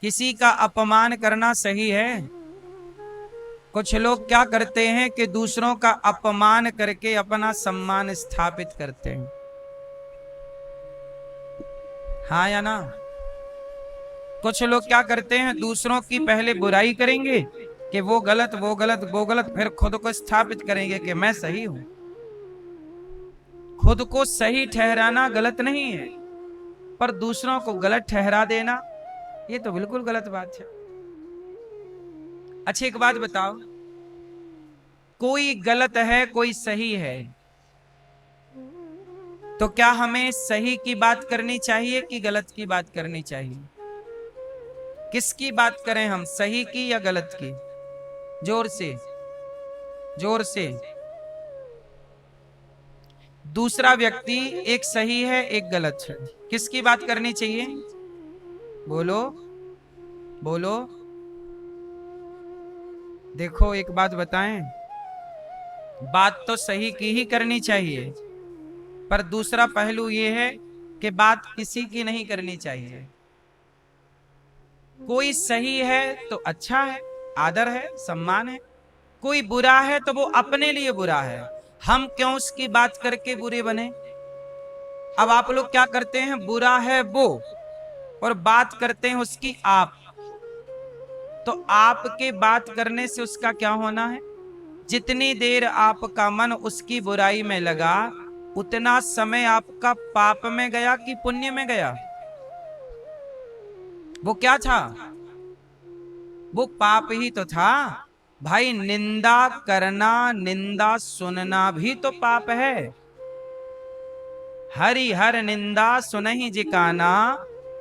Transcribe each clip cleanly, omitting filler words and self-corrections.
किसी का अपमान करना सही है? कुछ लोग क्या करते हैं कि दूसरों का अपमान करके अपना सम्मान स्थापित करते हैं। हाँ या ना? कुछ लोग क्या करते हैं, दूसरों की पहले बुराई करेंगे कि वो गलत वो गलत वो गलत, फिर खुद को स्थापित करेंगे कि मैं सही हूं। खुद को सही ठहराना गलत नहीं है, पर दूसरों को गलत ठहरा देना ये तो बिल्कुल गलत बात है। अच्छा एक बात बताओ, कोई गलत है कोई सही है, तो क्या हमें सही की बात करनी चाहिए कि गलत की बात करनी चाहिए? किसकी बात करें हम, सही की या गलत की? जोर से, जोर से। दूसरा व्यक्ति एक सही है एक गलत है, किसकी बात करनी चाहिए? बोलो बोलो। देखो एक बात बताएं, बात तो सही की ही करनी चाहिए, पर दूसरा पहलू यह है कि बात किसी की नहीं करनी चाहिए। कोई सही है तो अच्छा है, आदर है, सम्मान है। कोई बुरा है तो वो अपने लिए बुरा है, हम क्यों उसकी बात करके बुरे बने? अब आप लोग क्या करते हैं, बुरा है वो और बात करते हैं उसकी आप। तो आपके बात करने से उसका क्या होना है? जितनी देर आपका मन उसकी बुराई में लगा, उतना समय आपका पाप में गया कि पुण्य में गया? वो क्या था? वो पाप ही तो था भाई। निंदा करना, निंदा सुनना भी तो पाप है। हरि हर निंदा सुनहि जिकाना,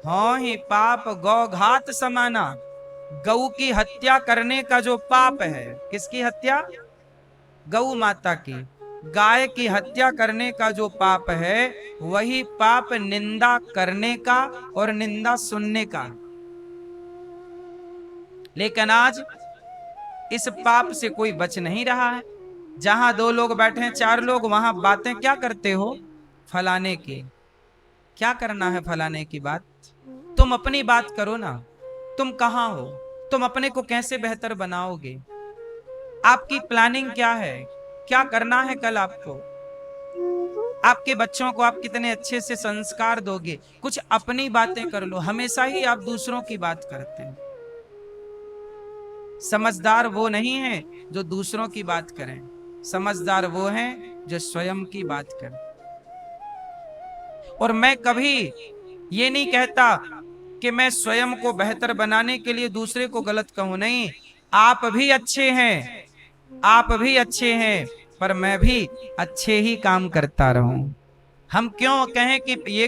हो ही पाप गौ घात समाना। गऊ की हत्या करने का जो पाप है, किसकी हत्या? गऊ माता की। गाय की हत्या करने का जो पाप है, वही पाप निंदा करने का और निंदा सुनने का। लेकिन आज इस पाप से कोई बच नहीं रहा है। जहां दो लोग बैठे हैं, चार लोग, वहां बातें क्या करते हो? फलाने की। क्या करना है फलाने की बात? तुम अपनी बात करो ना। तुम कहां हो? तुम अपने को कैसे बेहतर बनाओगे? आपकी प्लानिंग क्या है? क्या करना है कल आपको? आपके बच्चों को आप कितने अच्छे से संस्कार दोगे? कुछ अपनी बातें कर लो। हमेशा ही आप दूसरों की बात करते हैं। समझदार वो नहीं है जो दूसरों की बात करें, समझदार वो हैं जो स्वयं की बात करें। और मैं कभी ये नहीं कहता कि मैं स्वयं को बेहतर बनाने के लिए दूसरे को गलत कहूं, नहीं। आप भी अच्छे हैं, आप भी अच्छे हैं, पर मैं भी अच्छे ही काम करता रहूं। हम क्यों कहें कि ये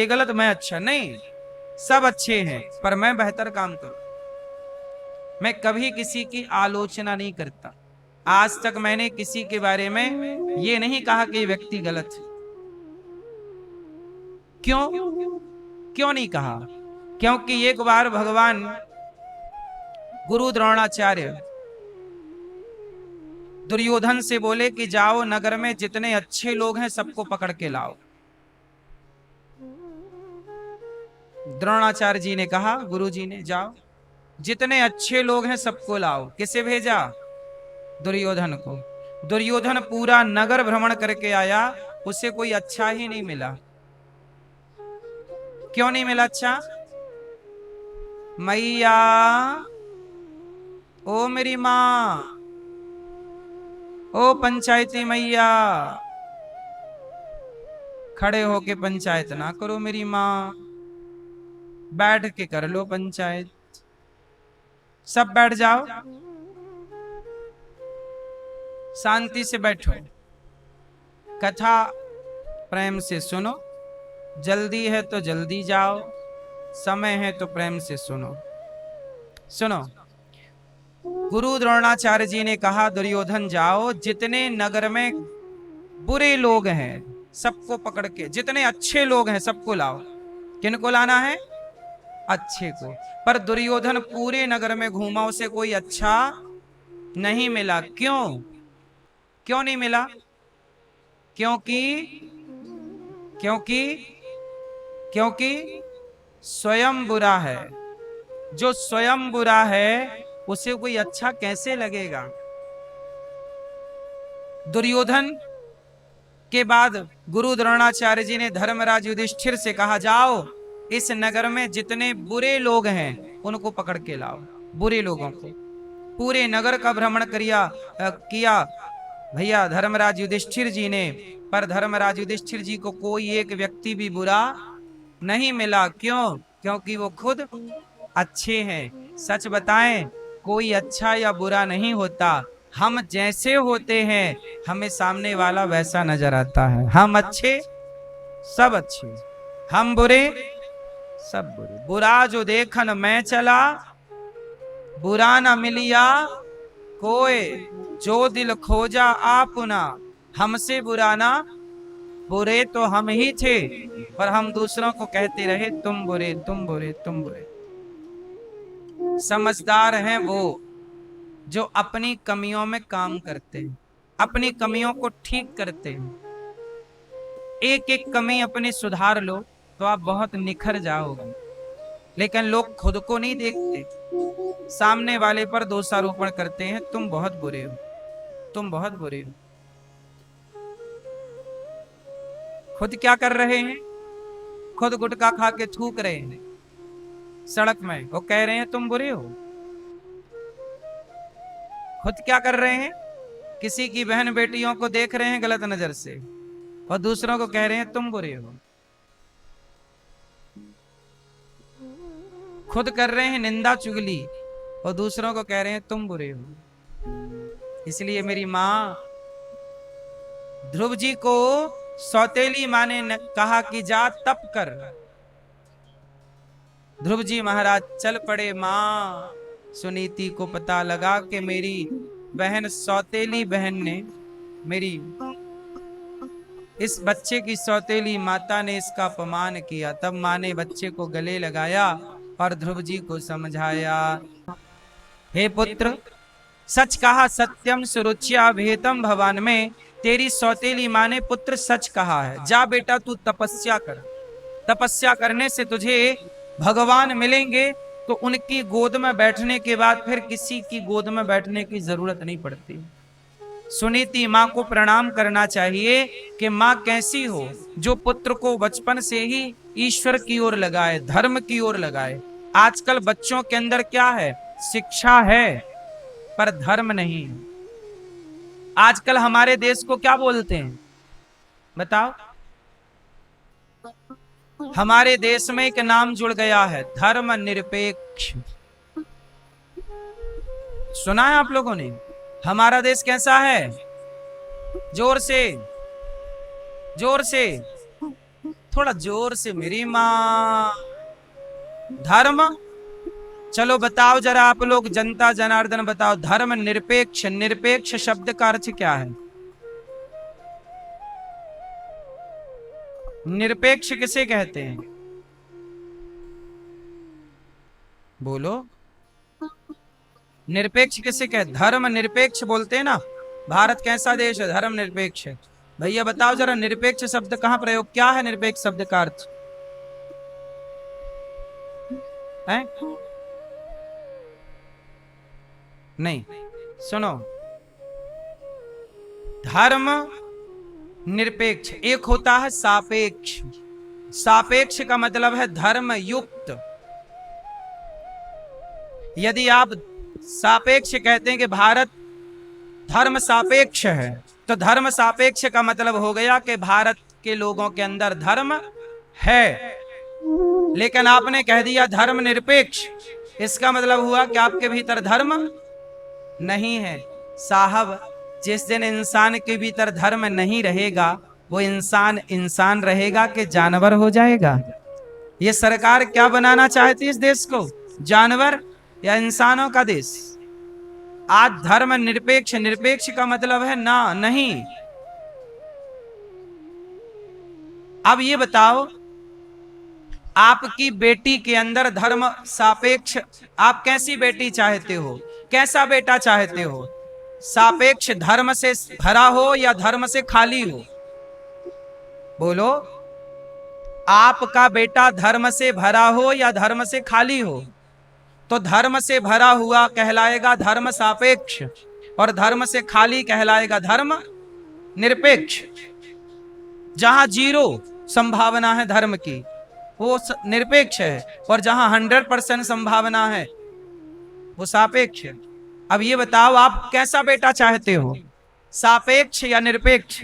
गलत मैं अच्छा? नहीं, सब अच्छे हैं, पर मैं बेहतर काम करूं। मैं कभी किसी की आलोचना नहीं करता। आज तक मैंने किसी के बारे में ये नहीं कहा कि व्यक्ति गलत है। क्यों? क्यों नहीं कहा? क्योंकि एक बार भगवान गुरु द्रोणाचार्य दुर्योधन से बोले कि जाओ नगर में जितने अच्छे लोग हैं सबको पकड़ के लाओ। द्रोणाचार्य जी ने कहा, गुरु जी ने, जाओ जितने अच्छे लोग हैं सबको लाओ। किसे भेजा? दुर्योधन को। दुर्योधन पूरा नगर भ्रमण करके आया, उसे कोई अच्छा ही नहीं मिला। क्यों नहीं मिला अच्छा? मैया, ओ मेरी माँ, ओ पंचायती मैया, खड़े होके पंचायत ना करो मेरी माँ, बैठ के कर लो पंचायत। सब बैठ जाओ, शांति से बैठो, कथा प्रेम से सुनो। जल्दी है तो जल्दी जाओ, समय है तो प्रेम से सुनो। सुनो, गुरु द्रोणाचार्य जी ने कहा, दुर्योधन जाओ जितने नगर में बुरे लोग हैं सबको पकड़ के, जितने अच्छे लोग हैं सबको लाओ। किनको लाना है? अच्छे को। पर दुर्योधन पूरे नगर में घूमा, उसे कोई अच्छा नहीं मिला। क्यों? क्यों नहीं मिला? क्योंकि क्योंकि क्योंकि स्वयं बुरा है। जो स्वयं बुरा है उसे कोई अच्छा कैसे लगेगा। दुर्योधन के बाद गुरु द्रोणाचार्य जी ने धर्मराज युधिष्ठिर से कहा, जाओ इस नगर में जितने बुरे लोग हैं उनको पकड़ के लाओ। बुरे लोगों को पूरे नगर का भ्रमण किया भैया धर्मराज युधिष्ठिर जी ने। पर धर्मराज युधिष्ठिर जी को कोई एक व्यक्ति भी बुरा नहीं मिला। क्यों? क्योंकि वो खुद अच्छे हैं। सच बताएं, कोई अच्छा या बुरा नहीं होता। हम जैसे होते हैं हमें सामने वाला वैसा नजर आता है। हम अच्छे सब अच्छे, हम बुरे सब बुरे। बुरा जो देखन मैं चला, बुरा न मिलिया कोई, जो दिल खोजा आपुना। हमसे बुरा ना, बुरे तो हम ही थे, पर हम दूसरों को कहते रहे तुम बुरे तुम बुरे तुम बुरे। समझदार हैं वो जो अपनी कमियों में काम करते हैं, अपनी कमियों को ठीक करते हैं। एक एक कमी अपनी सुधार लो तो आप बहुत निखर जाओगे। लेकिन लोग खुद को नहीं देखते, सामने वाले पर दोषारोपण करते हैं, तुम बहुत बुरे हो, तुम बहुत बुरे हो। खुद क्या कर रहे हैं? खुद गुटखा खा के थूक रहे हैं सड़क में, वो कह रहे हैं तुम बुरे हो। खुद क्या कर रहे हैं? किसी की बहन बेटियों को देख रहे हैं गलत नजर से और दूसरों को कह रहे हैं तुम बुरे हो। खुद कर रहे हैं निंदा चुगली और दूसरों को कह रहे हैं तुम बुरे हो। इसलिए मेरी मां ध्रुव जी को सौतेली मां ने कहा कि जा तप कर। ध्रुव जी महाराज चल पड़े। मां सुनीति को पता लगा कि मेरी बहन सौतेली बहन ने, मेरी इस बच्चे की सौतेली माता ने इसका अपमान किया। तब मां ने बच्चे को गले लगाया और ध्रुव जी को समझाया, हे पुत्र सच कहा, सत्यम सुरुच्या भेदम भवन में। तेरी सौतेली मां ने पुत्र सच कहा है, जा बेटा तू तपस्या कर। तपस्या करने से तुझे भगवान मिलेंगे, तो उनकी गोद में बैठने के बाद फिर किसी की गोद में बैठने की जरूरत नहीं पड़ती। सुनीति मां को प्रणाम करना चाहिए कि मां कैसी हो, जो पुत्र को बचपन से ही ईश्वर की ओर लगाए, धर्म की ओर लगाए। आजकल बच्चों के अंदर क्या है? शिक्षा है पर धर्म नहीं। आजकल हमारे देश को क्या बोलते हैं बताओ? हमारे देश में एक नाम जुड़ गया है, धर्म निरपेक्ष। सुना है आप लोगों ने? हमारा देश कैसा है? जोर से, जोर से, थोड़ा जोर से मेरी मां। धर्म, चलो बताओ जरा आप लोग, जनता जनार्दन बताओ, धर्म निरपेक्ष, निरपेक्ष शब्द का अर्थ क्या है? निरपेक्ष किसे कहते हैं? बोलो, निरपेक्ष किसे कहते? धर्म निरपेक्ष बोलते हैं ना। भारत कैसा देश है? धर्म निरपेक्ष है। भैया बताओ जरा, निरपेक्ष शब्द कहां प्रयोग, क्या है निरपेक्ष शब्द का अर्थ है? नहीं, सुनो, धर्म निरपेक्ष एक होता है सापेक्ष। सापेक्ष का मतलब है धर्म युक्त। यदि आप सापेक्ष कहते हैं कि भारत धर्म सापेक्ष है, तो धर्म सापेक्ष का मतलब हो गया कि भारत के लोगों के अंदर धर्म है। लेकिन आपने कह दिया धर्म निरपेक्ष, इसका मतलब हुआ कि आपके भीतर धर्म नहीं है। साहब, जिस दिन इंसान के भीतर धर्म नहीं रहेगा, वो इंसान इंसान रहेगा कि जानवर हो जाएगा? ये सरकार क्या बनाना चाहती है इस देश को? जानवर या इंसानों का देश? आज धर्म निरपेक्ष, निरपेक्ष का मतलब है ना, नहीं। अब ये बताओ, आपकी बेटी के अंदर धर्म सापेक्ष, आप कैसी बेटी चाहते हो? कैसा बेटा चाहते हो? सापेक्ष धर्म से भरा हो या धर्म से खाली हो? बोलो, आपका बेटा धर्म से भरा हो या धर्म से खाली हो? तो धर्म से भरा हुआ कहलाएगा धर्म सापेक्ष, और धर्म से खाली कहलाएगा धर्म निरपेक्ष। जहां 0 संभावना है धर्म की वो निरपेक्ष है, और जहां 100% संभावना है वो सापेक्ष है। अब ये बताओ आप कैसा बेटा चाहते हो, सापेक्ष या निरपेक्ष?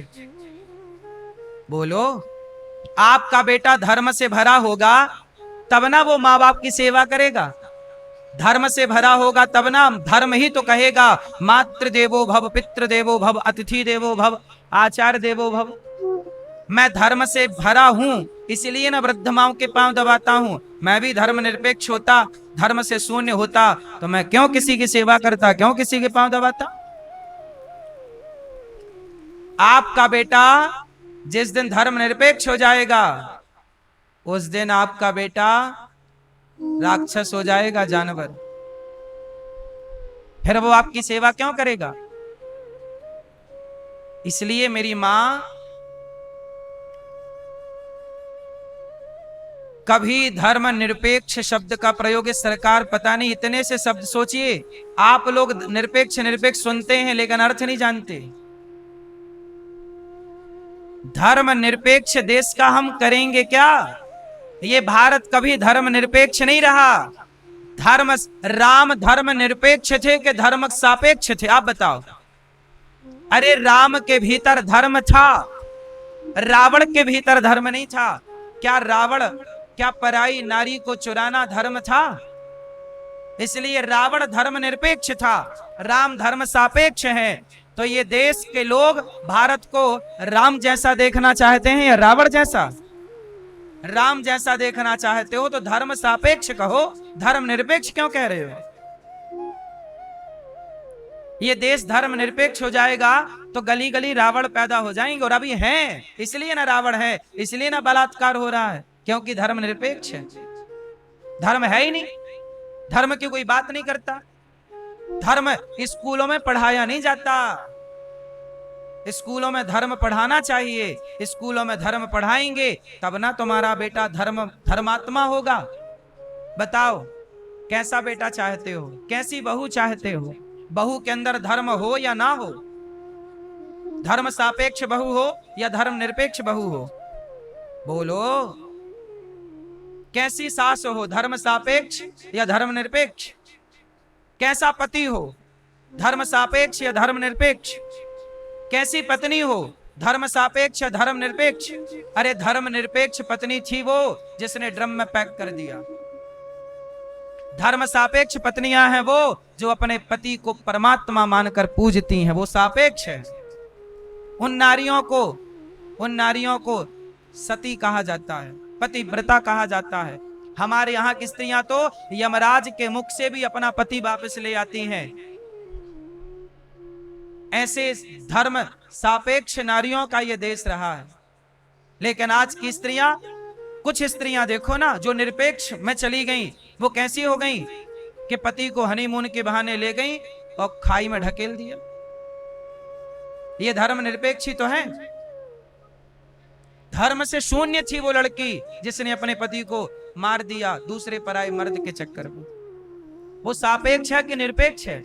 बोलो। आपका बेटा धर्म से भरा होगा तब ना वो माँ बाप की सेवा करेगा, धर्म से भरा होगा तब ना, धर्म ही तो कहेगा मातृ देवो भव, पितृ देवो भव, अतिथि देवो भव, आचार्य देवो भव। मैं धर्म से भरा हूं इसलिए ना वृद्ध माओं के पांव दबाता हूं। मैं भी धर्म निरपेक्ष होता, धर्म से शून्य होता तो मैं क्यों किसी की सेवा करता, क्यों किसी के पांव दबाता? आपका बेटा जिस दिन धर्म निरपेक्ष हो जाएगा उस दिन आपका बेटा राक्षस हो जाएगा, जानवर। फिर वो आपकी सेवा क्यों करेगा? इसलिए मेरी मां कभी धर्म निरपेक्ष शब्द का प्रयोग, इस सरकार पता नहीं इतने से शब्द सोचिए, आप लोग निरपेक्ष निरपेक्ष सुनते हैं लेकिन अर्थ नहीं जानते। धर्म निरपेक्ष देश का हम करेंगे क्या? ये भारत कभी धर्म निरपेक्ष नहीं रहा। राम धर्म निरपेक्ष थे कि धर्म सापेक्ष थे? आप बताओ। अरे राम के भीतर धर्म था, रावण के भीतर धर्म नहीं था। क्या पराई नारी को चुराना धर्म था? इसलिए रावण धर्म निरपेक्ष था, राम धर्म सापेक्ष है। तो ये देश के लोग भारत को राम जैसा देखना चाहते हैं या रावण जैसा? राम जैसा देखना चाहते हो तो धर्म सापेक्ष कहो, धर्म निरपेक्ष क्यों कह रहे हो? ये देश धर्म निरपेक्ष हो जाएगा तो गली गली रावण पैदा हो जाएंगे, और अभी हैं, इसलिए ना रावण है, इसलिए ना बलात्कार हो रहा है, क्योंकि धर्म निरपेक्ष है। धर्म है ही नहीं, धर्म की कोई बात नहीं करता। धर्म स्कूलों में पढ़ाया नहीं जाता, स्कूलों में धर्म पढ़ाना चाहिए। स्कूलों में धर्म पढ़ाएंगे तब ना तुम्हारा बेटा धर्मात्मा होगा। बताओ कैसा बेटा चाहते हो, कैसी बहू चाहते हो? बहू के अंदर धर्म हो या ना हो? धर्म सापेक्ष बहू हो या धर्म निरपेक्ष बहू हो? बोलो। कैसी सास हो, धर्म सापेक्ष या धर्म निरपेक्ष? कैसा पति हो, धर्म सापेक्ष या धर्म निरपेक्ष? कैसी पत्नी हो, धर्म सापेक्ष या धर्म निरपेक्ष? अरे धर्म निरपेक्ष पत्नी थी वो जिसने ड्रम में पैक कर दिया। धर्म सापेक्ष पत्नियां हैं वो जो अपने पति को परमात्मा मानकर पूजती हैं, वो सापेक्ष है। उन नारियों को सती कहा जाता है, पतिव्रता कहा जाता है। हमारे यहाँ की स्त्रियां तो यमराज के मुख से भी अपना पति वापस ले आती हैं। ऐसे धर्म सापेक्ष नारियों का ये देश रहा है। लेकिन आज की स्त्रियां, कुछ स्त्रियां देखो ना जो निरपेक्ष में चली गईं, वो कैसी हो गईं कि पति को हनीमून के बहाने ले गईं और खाई में ढकेल दिया। ये धर्म निरपेक्ष ही तो है। धर्म से शून्य थी वो लड़की जिसने अपने पति को मार दिया दूसरे पराये मर्द के चक्कर में। वो सापेक्ष है कि निरपेक्ष है?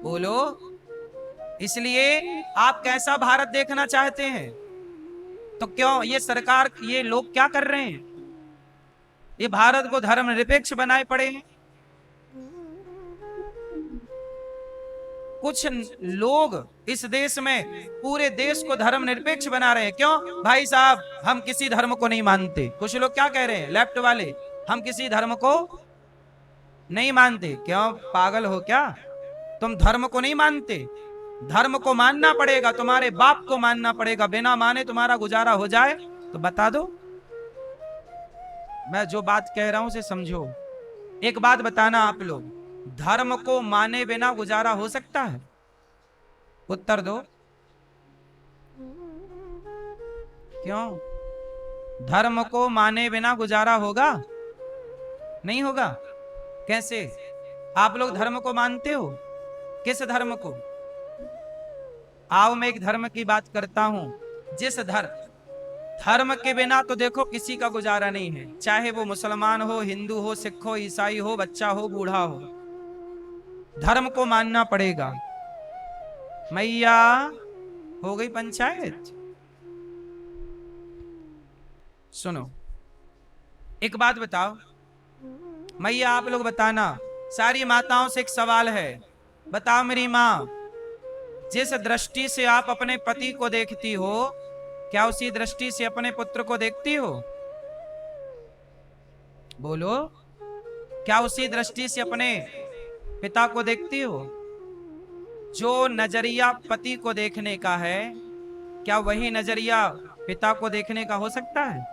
बोलो। इसलिए आप कैसा भारत देखना चाहते हैं? तो क्यों ये सरकार, ये लोग क्या कर रहे हैं? ये भारत को धर्म निरपेक्ष बनाए पड़े हैं। कुछ लोग इस देश में पूरे देश को धर्म निरपेक्ष बना रहे हैं। क्यों? भाई साहब हम किसी धर्म को नहीं मानते। कुछ लोग क्या कह रहे हैं, लेफ्ट वाले, हम किसी धर्म को नहीं मानते। क्यों, पागल हो क्या? तुम धर्म को नहीं मानते? धर्म को मानना पड़ेगा, तुम्हारे बाप को मानना पड़ेगा। बिना माने तुम्हारा गुजारा हो जाए तो बता दो। मैं जो बात कह रहा हूं उसे समझो। एक बात बताना आप लोग, धर्म को माने बिना गुजारा हो सकता है? उत्तर दो। क्यों? धर्म को माने बिना गुजारा होगा? नहीं होगा। कैसे? आप लोग धर्म को मानते हो? किस धर्म को? आओ मैं एक धर्म की बात करता हूं, जिस धर्म धर्म के बिना तो देखो किसी का गुजारा नहीं है, चाहे वो मुसलमान हो, हिंदू हो, सिख हो, ईसाई हो, बच्चा हो, बूढ़ा हो, धर्म को मानना पड़ेगा। मैया हो गई पंचायत। सुनो एक बात बताओ, मैया आप लोग बताना, सारी माताओं से एक सवाल है, बताओ मेरी माँ, जिस दृष्टि से आप अपने पति को देखती हो, क्या उसी दृष्टि से अपने पुत्र को देखती हो? बोलो, क्या उसी दृष्टि से अपने पिता को देखती हो? जो नजरिया पति को देखने का है, क्या वही नजरिया पिता को देखने का हो सकता है?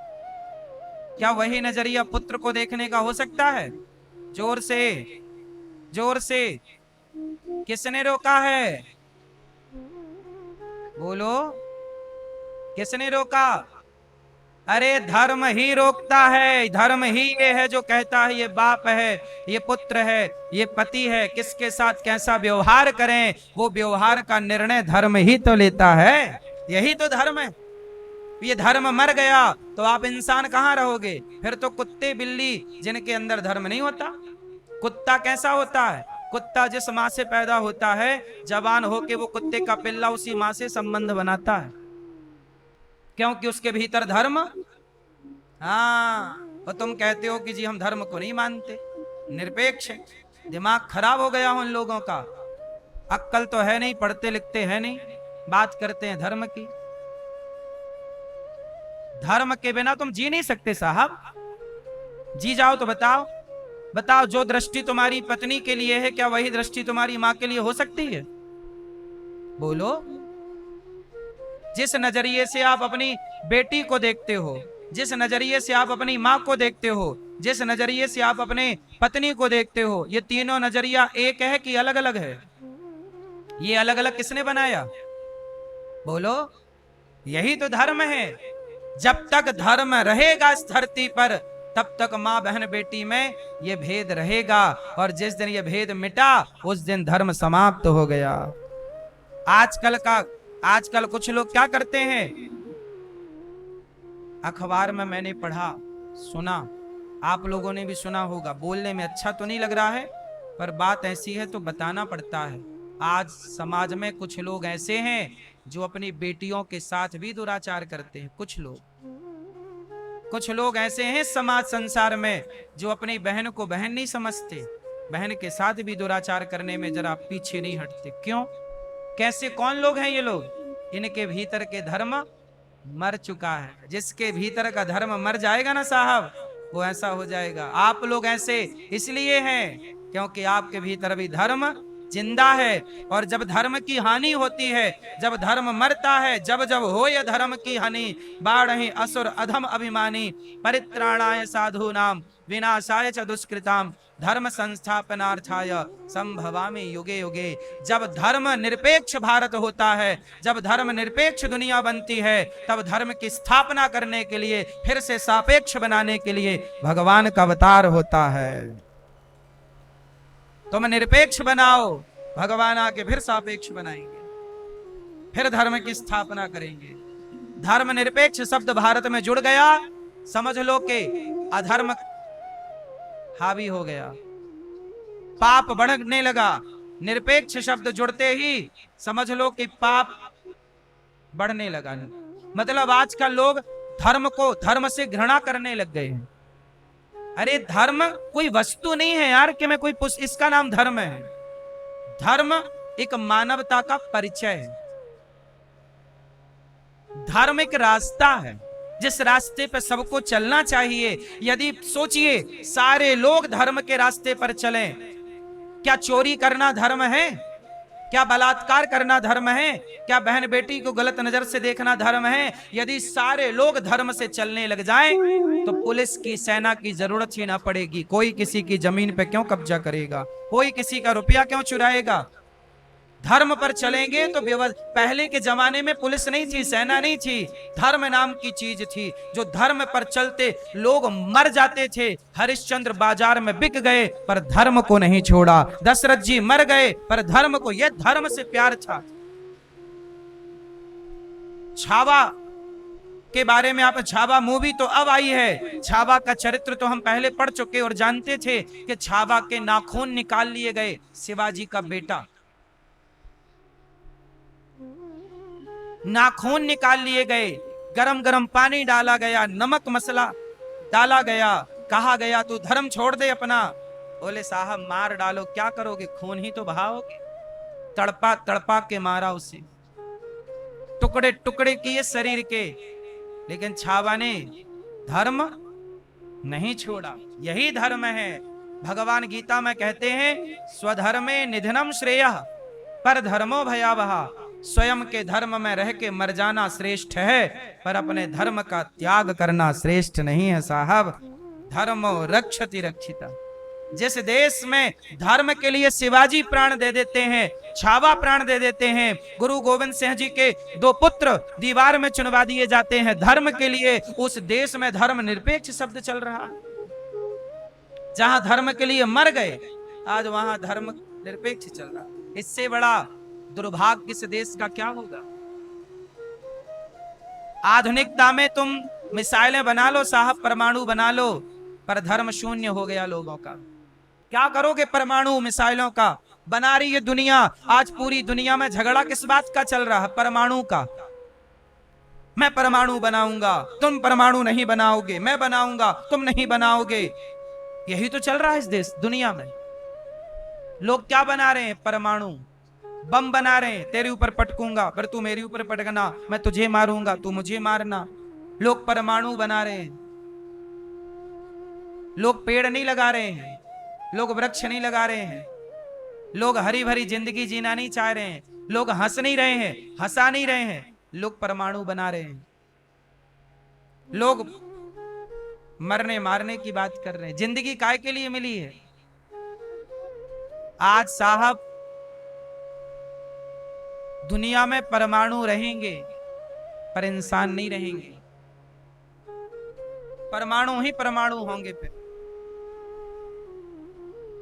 क्या वही नजरिया पुत्र को देखने का हो सकता है? जोर से, जोर से, किसने रोका है? बोलो, किसने रोका? अरे धर्म ही रोकता है, धर्म ही ये है जो कहता है ये बाप है, ये पुत्र है, ये पति है, किसके साथ कैसा व्यवहार करें, वो व्यवहार का निर्णय धर्म ही तो लेता है। यही तो धर्म है। ये धर्म मर गया तो आप इंसान कहां रहोगे? फिर तो कुत्ते बिल्ली जिनके अंदर धर्म नहीं होता। कुत्ता कैसा होता है? कुत्ता जिस माँ से पैदा होता है, जवान होके वो कुत्ते का पिल्ला उसी माँ से संबंध बनाता है, क्योंकि उसके भीतर धर्म। हाँ, और तुम कहते हो कि जी हम धर्म को नहीं मानते, निरपेक्ष। दिमाग खराब हो गया उन लोगों का, अक्ल तो है नहीं, पढ़ते लिखते हैं नहीं, बात करते हैं धर्म की। धर्म के बिना तुम जी नहीं सकते साहब। जी जाओ तो बताओ, बताओ जो दृष्टि तुम्हारी पत्नी के लिए है, क्या वही दृष्टि तुम्हारी मां के लिए हो सकती है? बोलो, जिस नजरिए से आप अपनी बेटी को देखते हो, जिस नजरिए से आप अपनी मां को देखते हो, जिस नजरिए से आप अपने पत्नी को देखते हो, ये तीनों नजरिया एक है कि अलग अलग है? ये अलग अलग किसने बनाया? बोलो, यही तो धर्म है। जब तक धर्म रहेगा इस धरती पर, तब तक मां बहन बेटी में ये भेद रहेगा, और जिस दिन ये भेद मिटा उस दिन धर्म समाप्त हो गया। आजकल कुछ लोग क्या करते हैं, अखबार में मैंने पढ़ा, सुना, आप लोगों ने भी सुना होगा, बोलने में अच्छा तो नहीं लग रहा है पर बात ऐसी है तो बताना पड़ता है। आज समाज में कुछ लोग ऐसे हैं जो अपनी बेटियों के साथ भी दुराचार करते हैं। कुछ लोग ऐसे हैं समाज संसार में जो अपनी बहन को बहन नहीं समझते, बहन के साथ भी दुराचार करने में जरा पीछे नहीं हटते। क्यों? कैसे, कौन लोग हैं ये लोग? इनके भीतर के धर्म मर चुका है। जिसके भीतर का धर्म मर जाएगा ना साहब, वो ऐसा हो जाएगा। आप लोग ऐसे इसलिए हैं क्योंकि आपके भीतर भी धर्म जिंदा है, और जब धर्म की हानि होती है, जब धर्म मरता है, जब जब हो यह धर्म की हानि, बाढ़हि असुर अधम अभिमानी, परित्राणाय साधूनाम विनाशाय च दुष्कृताम, धर्म संस्थापनार्थाय संभवामि युगे युगे। जब धर्म निरपेक्ष भारत होता है, जब धर्म निरपेक्ष दुनिया बनती है, तब धर्म की स्थापना करने के लिए, फिर से सापेक्ष बनाने के लिए भगवान का अवतार होता है। तुम निरपेक्ष बनाओ, भगवान आके फिर सापेक्ष बनाएंगे, फिर धर्म की स्थापना करेंगे। धर्म निरपेक्ष शब्द भारत में जुड़ गया, समझ लो कि अधर्म हावी हो गया, पाप बढ़ने लगा। निरपेक्ष शब्द जुड़ते ही समझ लो कि पाप बढ़ने लगा। मतलब आजकल लोग धर्म को धर्म से घृणा करने लग गए हैं। अरे धर्म कोई वस्तु नहीं है यार कि मैं कोई इसका नाम धर्म है। धर्म एक मानवता का परिचय है। धर्म एक रास्ता है जिस रास्ते पर सबको चलना चाहिए। यदि सोचिए सारे लोग धर्म के रास्ते पर चलें, क्या चोरी करना धर्म है? क्या बलात्कार करना धर्म है? क्या बहन बेटी को गलत नजर से देखना धर्म है? यदि सारे लोग धर्म से चलने लग जाएं, तो पुलिस की, सेना की जरूरत ही ना पड़ेगी। कोई किसी की जमीन पे क्यों कब्जा करेगा? कोई किसी का रुपया क्यों चुराएगा? धर्म पर चलेंगे तो पहले के जमाने में पुलिस नहीं थी, सेना नहीं थी, धर्म नाम की चीज थी। जो धर्म पर चलते लोग मर जाते थे। हरिश्चंद्र बाजार में बिक गए पर धर्म को नहीं छोड़ा। दशरथ जी मर गए पर धर्म को, यह धर्म से प्यार था। छावा के बारे में आप छावा मूवी तो अब आई है, छावा का चरित्र तो हम पहले पढ़ चुके और जानते थे कि छावा के नाखून निकाल लिए गए। शिवाजी का बेटा, नाखून निकाल लिए गए, गरम गरम पानी डाला गया, नमक मसाला डाला गया, कहा गया तू धर्म छोड़ दे अपना। बोले साहब मार डालो, क्या करोगे, खून ही तो बहाओगे। तड़पा तड़पा के मारा उसे, टुकड़े टुकड़े किए शरीर के, लेकिन छावा ने धर्म नहीं छोड़ा। यही धर्म है। भगवान गीता में कहते हैं स्वधर्मे निधनम श्रेयः पर धर्मो भयावहा। स्वयं के धर्म में रह के मर जाना श्रेष्ठ है, पर अपने धर्म का त्याग करना श्रेष्ठ नहीं है साहब। धर्मो रक्षति रक्षिता। जिस देश में धर्म के लिए शिवाजी प्राण दे देते हैं, छावा प्राण दे देते हैं, गुरु गोविंद सिंह जी के 2 पुत्र दीवार में चुनवा दिए जाते हैं धर्म के लिए, उस देश में धर्म निरपेक्ष शब्द चल रहा है। जहां धर्म के लिए मर गए, आज वहां धर्म निरपेक्ष चल रहा। इससे बड़ा दुर्भाग्य इस देश का क्या होगा। आधुनिकता में तुम मिसाइलें बना लो साहब, परमाणु बना लो, पर धर्म शून्य हो गया लोगों का। क्या करोगे परमाणु मिसाइलों का? बना रही है दुनिया। आज पूरी दुनिया में झगड़ा किस बात का चल रहा है? परमाणु का। मैं परमाणु बनाऊंगा, तुम परमाणु नहीं बनाओगे, मैं बनाऊंगा, तुम नहीं बनाओगे। यही तो चल रहा है इस देश दुनिया में। लोग क्या बना रहे हैं? परमाणु बम बना रहे हैं। तेरे ऊपर पटकूंगा, फिर तू मेरे ऊपर पटकना, मैं तुझे मारूंगा, तू मुझे मारना। लोग परमाणु बना रहे हैं। लोग पेड़ नहीं लगा रहे हैं, लोग वृक्ष नहीं लगा रहे हैं, लोग हरी भरी जिंदगी जीना नहीं चाह रहे हैं, लोग हंस नहीं रहे हैं, हंसा नहीं रहे हैं, लोग परमाणु बना रहे हैं। लोग मरने मारने की बात कर रहे हैं। जिंदगी काय के लिए मिली है? आज साहब दुनिया में परमाणु रहेंगे पर इंसान नहीं रहेंगे। परमाणु ही परमाणु होंगे। फिर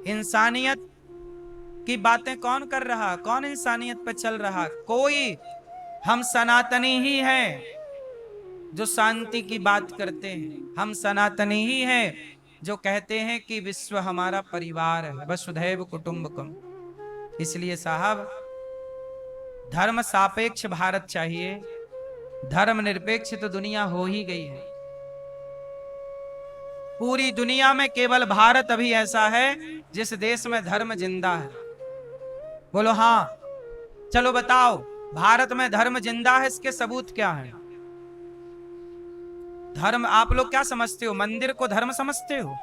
इंसानियत की बातें कौन कर रहा? कौन इंसानियत पे चल रहा? कोई। हम सनातनी ही हैं जो शांति की बात करते हैं। हम सनातनी ही हैं जो कहते हैं कि विश्व हमारा परिवार है, वसुधैव कुटुंबकम। इसलिए साहब धर्म सापेक्ष भारत चाहिए। धर्म निरपेक्ष तो दुनिया हो ही गई है। पूरी दुनिया में केवल भारत अभी ऐसा है जिस देश में धर्म जिंदा है। बोलो हाँ, चलो बताओ भारत में धर्म जिंदा है, इसके सबूत क्या है? धर्म आप लोग क्या समझते हो? मंदिर को धर्म समझते हो?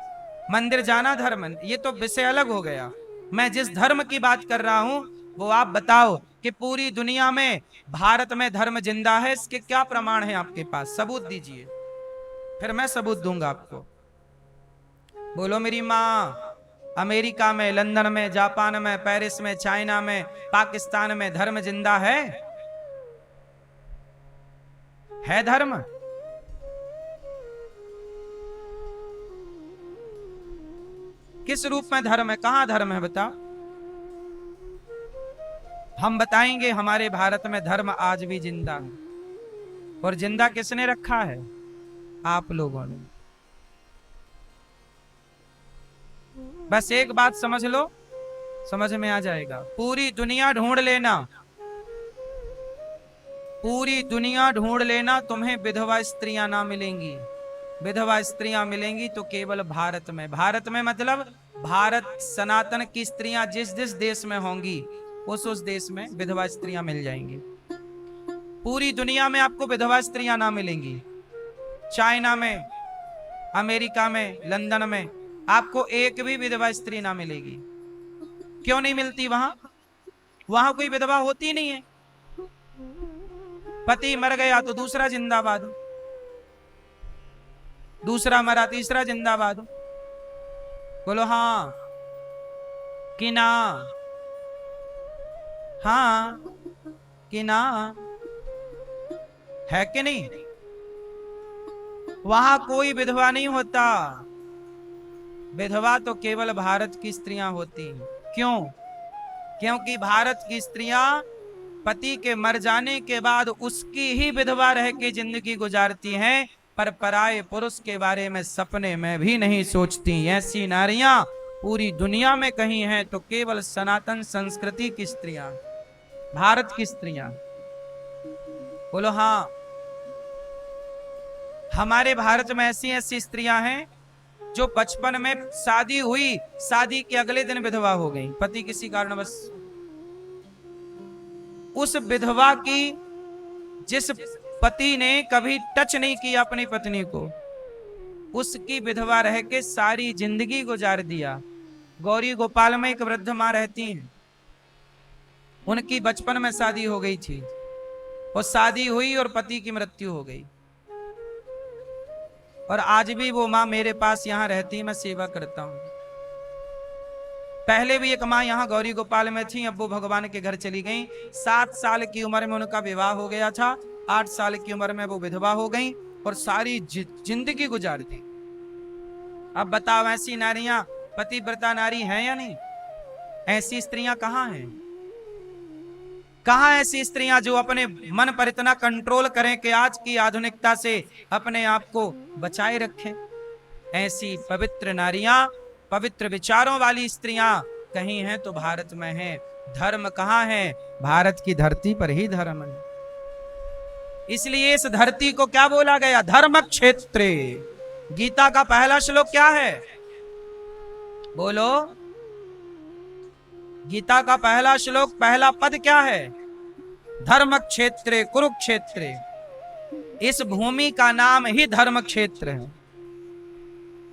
मंदिर जाना धर्म? ये तो विषय अलग हो गया। मैं जिस धर्म की बात कर रहा हूं वो आप बताओ कि पूरी दुनिया में भारत में धर्म जिंदा है, इसके क्या प्रमाण है आपके पास? सबूत दीजिए, फिर मैं सबूत दूंगा आपको। बोलो मेरी माँ। अमेरिका में, लंदन में, जापान में, पेरिस में, चाइना में, पाकिस्तान में धर्म जिंदा है? है धर्म? किस रूप में धर्म है? कहां धर्म है बताओ? हम बताएंगे हमारे भारत में धर्म आज भी जिंदा है। और जिंदा किसने रखा है? आप लोगों ने। बस एक बात समझ लो, समझ में आ जाएगा। पूरी दुनिया ढूंढ लेना, पूरी दुनिया ढूंढ लेना, तुम्हें विधवा स्त्रियां ना मिलेंगी। विधवा स्त्रियां मिलेंगी तो केवल भारत में। भारत में मतलब भारत सनातन की स्त्रियां जिस जिस देश में होंगी उस देश में विधवा स्त्रियां मिल जाएंगी। पूरी दुनिया में आपको विधवा स्त्रियां ना मिलेंगी। चाइना में, अमेरिका में, लंदन में आपको एक भी विधवा स्त्री ना मिलेगी। क्यों नहीं मिलती? वहां कोई विधवा होती नहीं है। पति मर गया तो दूसरा जिंदाबाद, दूसरा मरा तीसरा जिंदाबाद। बोलो हाँ कि ना? हाँ कि ना? है कि नहीं? वहां कोई विधवा नहीं होता। विधवा तो केवल भारत की स्त्रियां होती हैं। क्यों? क्योंकि भारत की स्त्रियां पति के मर जाने के बाद उसकी ही विधवा रह के जिंदगी गुजारती हैं, पर पराये पुरुष के बारे में सपने में भी नहीं सोचती। ऐसी नारियां पूरी दुनिया में कहीं हैं तो केवल सनातन संस्कृति की स्त्रियां, भारत की स्त्रियां। बोलो हाँ, हमारे भारत में ऐसी ऐसी स्त्रियां हैं जो बचपन में शादी हुई, शादी के अगले दिन विधवा हो गई, पति किसी कारणवश। उस विधवा की, जिस पति ने कभी टच नहीं किया अपनी पत्नी को, उसकी विधवा रह के सारी जिंदगी गुजार दिया। गौरी गोपाल में एक वृद्ध मां रहती हैं, उनकी बचपन में शादी हो गई थी, और शादी हुई और पति की मृत्यु हो गई, और आज भी वो मां मेरे पास यहां रहती है, मैं सेवा करता हूं। पहले भी एक मां यहां गौरी गोपाल में थी, अब वो भगवान के घर चली गई। 7 साल की उम्र में उनका विवाह हो गया था, 8 साल की उम्र में वो विधवा हो गई और सारी जिंदगी गुजार दी। अब बताओ, ऐसी नारियां पतिव्रता नारी हैं या नहीं? ऐसी स्त्रियां कहां हैं? कहां ऐसी स्त्रियां जो अपने मन पर इतना कंट्रोल करें कि आज की आधुनिकता से अपने आप को बचाए रखें? ऐसी पवित्र नारियां, पवित्र विचारों वाली स्त्रियां कहीं हैं तो भारत में हैं। धर्म कहां है? भारत की धरती पर ही धर्म है। इसलिए इस धरती को क्या बोला गया? धर्म क्षेत्रे। गीता का पहला श्लोक क्या है? बोलो, गीता का पहला श्लोक, पहला पद क्या है? धर्म क्षेत्रे कुरुक्षेत्रे। इस भूमि का नाम ही धर्म क्षेत्र है,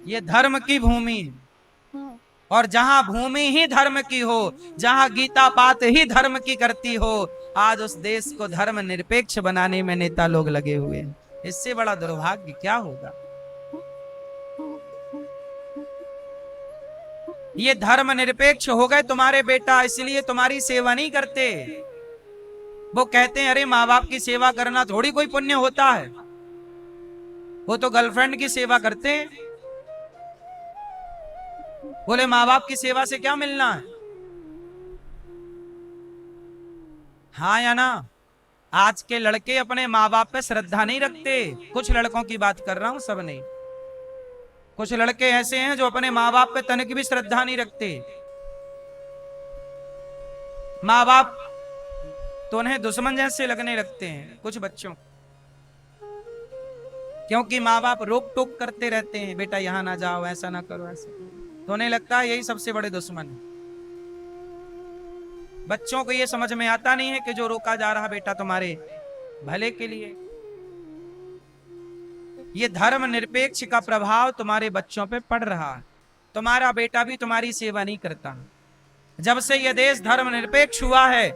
ये धर्म की भूमि है। और जहां भूमि ही धर्म की हो, जहां गीता बात ही धर्म की करती हो, आज उस देश को धर्म निरपेक्ष बनाने में नेता लोग लगे हुए हैं। इससे बड़ा दुर्भाग्य क्या होगा? ये धर्म निरपेक्ष हो गए तुम्हारे बेटा, इसलिए तुम्हारी सेवा नहीं करते। वो कहते हैं अरे माँ बाप की सेवा करना थोड़ी कोई पुण्य होता है, वो तो गर्लफ्रेंड की सेवा करते हैं। बोले माँ बाप की सेवा से क्या मिलना है? हाँ या ना? आज के लड़के अपने माँ बाप पे श्रद्धा नहीं रखते। कुछ लड़कों की बात कर रहा हूं, सब नहीं। कुछ लड़के ऐसे हैं जो अपने माँ बाप पे तनिक भी श्रद्धा नहीं रखते। माँ बाप तो उन्हें दुश्मन जैसे लगने लगते हैं कुछ बच्चों, क्योंकि माँ बाप रोक टोक करते रहते हैं, बेटा यहां ना जाओ, ऐसा ना करो, ऐसा। तो उन्हें लगता है यही सबसे बड़े दुश्मन है। बच्चों को ये समझ में आता नहीं है कि जो रोका जा रहा बेटा तुम्हारे भले के लिए। ये धर्म निरपेक्ष का प्रभाव तुम्हारे बच्चों पे पड़ रहा है। तुम्हारा बेटा भी तुम्हारी सेवा नहीं करता। जब से यह देश धर्म निरपेक्ष हुआ है,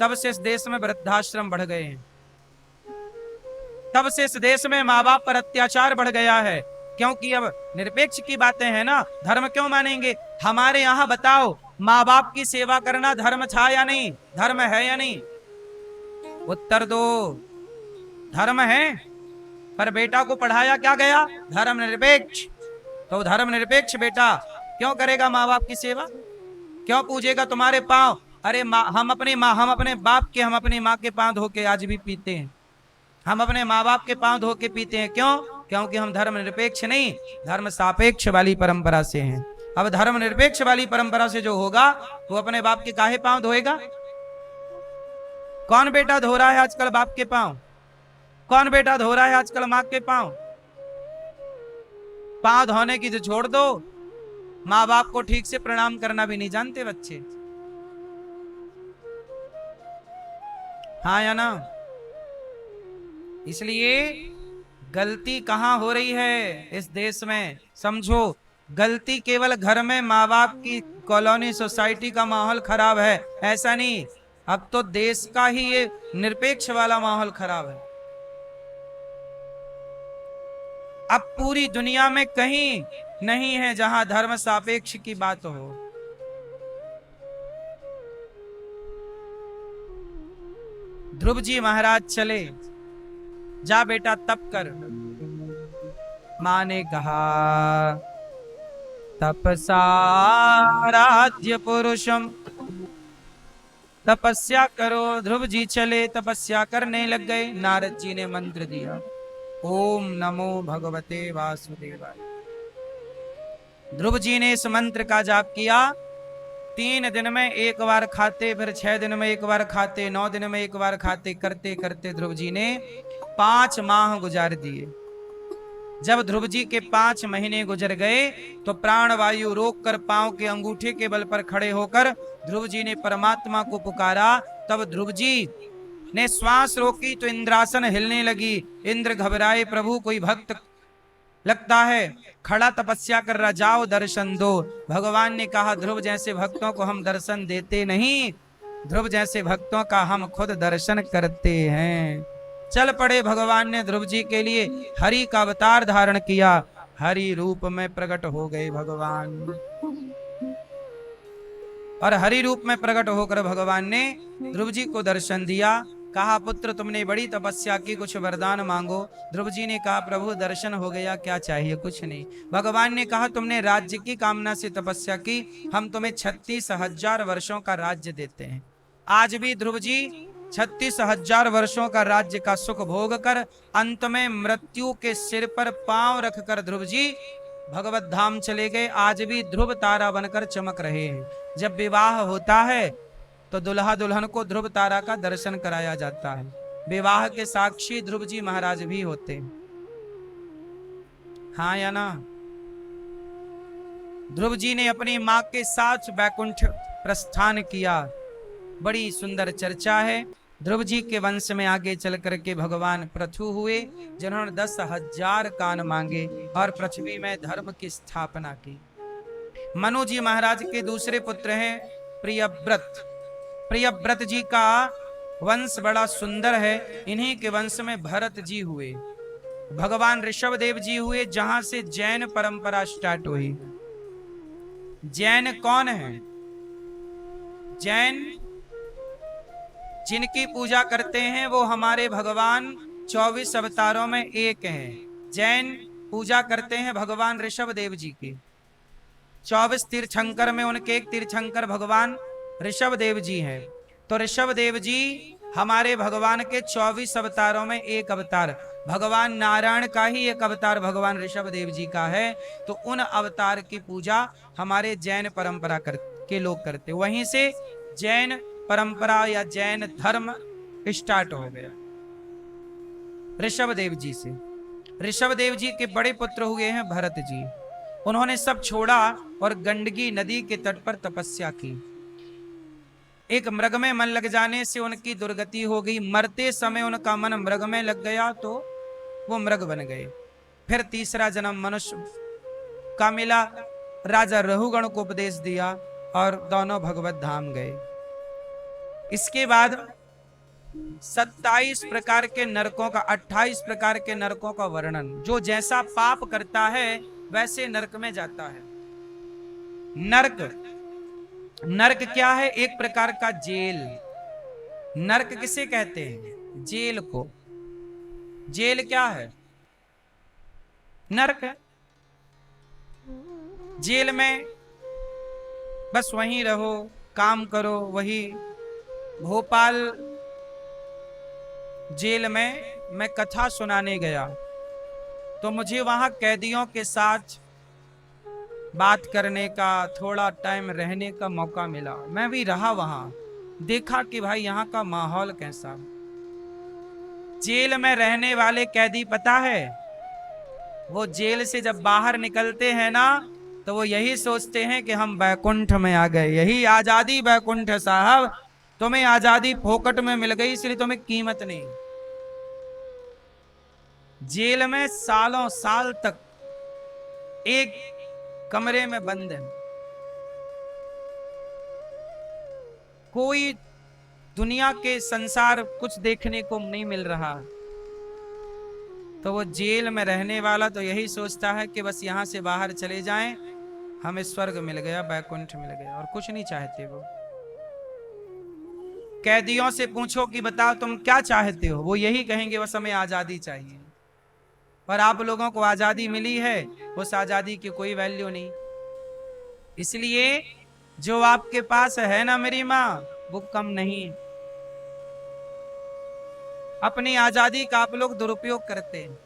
तब से इस देश में वृद्धाश्रम बढ़ गए हैं, तब से इस देश में माँ बाप पर अत्याचार बढ़ गया है। क्योंकि अब निरपेक्ष की बातें हैं ना, धर्म क्यों मानेंगे? हमारे यहाँ बताओ, माँ बाप की सेवा करना धर्म था या नहीं? धर्म है या नहीं? उत्तर दो। धर्म है, पर बेटा को पढ़ाया क्या गया? धर्म निरपेक्ष। तो धर्म निरपेक्ष बेटा क्यों करेगा माँ बाप की सेवा? क्यों पूजेगा तुम्हारे पांव? अरे हम अपनी माँ, हम अपने बाप के, हम अपनी माँ के पांव धो के आज भी पीते हैं। हम अपने माँ बाप के पांव धो के पीते हैं। क्यों? क्योंकि हम धर्म निरपेक्ष नहीं, धर्म सापेक्ष वाली परंपरा से हैं। अब धर्म निरपेक्ष वाली परंपरा से जो होगा, वो अपने बाप के काहे पांव धोएगा? कौन बेटा धो रहा है आजकल बाप के पांव? कौन बेटा धो रहा है आजकल माँ के पांव? पांव धोने की तो छोड़ दो, माँ बाप को ठीक से प्रणाम करना भी नहीं जानते बच्चे। हाँ या ना? इसलिए गलती कहां हो रही है इस देश में? समझो, गलती केवल घर में माँ बाप की, कॉलोनी सोसाइटी का माहौल खराब है, ऐसा नहीं। अब तो देश का ही ये निरपेक्ष वाला माहौल खराब है। अब पूरी दुनिया में कहीं नहीं है जहां धर्म सापेक्ष की बात हो। ध्रुव जी महाराज चले, जा बेटा तप कर। मां ने कहा तपसा राज्य पुरुषम तपस्या करो। ध्रुव जी चले, तपस्या करने लग गए। नारद जी ने मंत्र दिया, ओम नमो भगवते वासुदेवाय। ध्रुव जी ने इस मंत्र का जाप किया। 3 दिन में एक बार खाते, फिर 6 दिन में एक बार खाते, 9 दिन में एक बार खाते, करते करते ध्रुव जी ने 5 माह गुजार दिए। जब ध्रुव जी के 5 महीने गुजर गए तो प्राण वायु रोक कर पांव के अंगूठे के बल पर खड़े होकर ध्रुव जी ने परमात्मा को पुकारा। तब ध्रुव जी ने श्वास रोकी तो इंद्रासन हिलने लगी। इंद्र घबराए, प्रभु कोई भक्त लगता है खड़ा तपस्या कर रहा, जाओ दर्शन दो। भगवान ने कहा, ध्रुव जैसे भक्तों को हम दर्शन देते नहीं, ध्रुव जैसे भक्तों का हम खुद दर्शन करते हैं। चल पड़े। भगवान ने ध्रुव जी के लिए हरि का अवतार धारण किया। हरि रूप में प्रकट हो गए भगवान, और हरि रूप में प्रकट होकर भगवान ने ध्रुव जी को दर्शन दिया। कहा, पुत्र तुमने बड़ी तपस्या की, कुछ वरदान मांगो। ध्रुव जी ने कहा, प्रभु दर्शन हो गया, क्या चाहिए? कुछ नहीं। भगवान ने कहा, तुमने राज्य की कामना से तपस्या की, हम तुम्हें 36,000 वर्षों का राज्य देते हैं। आज भी ध्रुव जी 36,000 वर्षों का राज्य का सुख भोग कर अंत में मृत्यु के सिर पर पांव रखकर ध्रुव जी भगवत धाम चले गए। आज भी ध्रुव तारा बनकर चमक रहे हैं। जब विवाह होता है तो दुल्हा दुल्हन को ध्रुव तारा का दर्शन कराया जाता है। विवाह के साक्षी ध्रुव जी महाराज भी होते हैं, हाँ या ना? ध्रुव जी ने अपनी मां के साथ बैकुंठ प्रस्थान किया। बड़ी सुंदर चर्चा है। ध्रुव जी के वंश में आगे चल करके भगवान पृथु हुए, जिन्होंने 10,000 कान मांगे और पृथ्वी में धर्म की स्थापना की। मनु जी महाराज के दूसरे पुत्र हैं प्रियव्रत। प्रियव्रत जी का वंश बड़ा सुंदर है। इन्हीं के वंश में भरत जी हुए, भगवान ऋषभ देव जी हुए, जहां से जैन परंपरा स्टार्ट हुई। जैन कौन है? जैन जिनकी पूजा करते हैं वो हमारे भगवान 24 अवतारों में एक हैं। जैन पूजा करते हैं भगवान ऋषभ देव जी की। 24 तीर्थंकर में उनके एक तीर्थंकर भगवान ऋषभ देव जी हैं। तो ऋषभ देव जी हमारे भगवान के 24 अवतारों में एक अवतार, भगवान नारायण का ही एक अवतार भगवान ऋषभ देव जी का है। तो उन अवतार की पूजा हमारे जैन परंपरा के लोग करते। वहीं से जैन परंपरा या जैन धर्म स्टार्ट हो गया ऋषभ देव जी से। ऋषभ देव जी के बड़े पुत्र हुए हैं भरत जी। उन्होंने सब छोड़ा और गंडकी नदी के तट पर तपस्या की। एक मृग में मन लग जाने से उनकी दुर्गति हो गई। मरते समय उनका मन मृग में लग गया तो वो मृग बन गए। फिर तीसरा जन्म मनुष्य का मिला। राजा रहुगण को उपदेश दिया और दोनों भगवत धाम गए। इसके बाद 27 प्रकार के नरकों का, 28 प्रकार के नरकों का वर्णन। जो जैसा पाप करता है वैसे नरक में जाता है। नरक, नरक क्या है? एक प्रकार का जेल। नरक किसे कहते हैं? जेल को। जेल क्या है? नरक है। जेल में बस वहीं रहो, काम करो, वही। भोपाल जेल में मैं कथा सुनाने गया तो मुझे वहां कैदियों के साथ बात करने का, थोड़ा टाइम रहने का मौका मिला। मैं भी रहा वहां, देखा कि भाई यहाँ का माहौल कैसा। जेल में रहने वाले कैदी पता है, वो जेल से जब बाहर निकलते हैं ना तो वो यही सोचते हैं कि हम बैकुंठ में आ गए। यही आजादी बैकुंठ है साहब। तुम्हें आजादी फोकट में मिल गई, इसलिए तुम्हें कीमत नहीं। जेल में सालों साल तक एक कमरे में बंद है, कोई दुनिया के संसार कुछ देखने को नहीं मिल रहा। तो वो जेल में रहने वाला तो यही सोचता है कि बस यहां से बाहर चले जाएं, हमें स्वर्ग मिल गया, बैकुंठ मिल गया, और कुछ नहीं चाहते वो। कैदियों से पूछो कि बताओ तुम क्या चाहते हो, वो यही कहेंगे बस हमें आजादी चाहिए। पर आप लोगों को आजादी मिली है, उस आजादी की कोई वैल्यू नहीं। इसलिए जो आपके पास है ना मेरी माँ, वो कम नहीं है। अपनी आजादी का आप लोग दुरुपयोग करते हैं।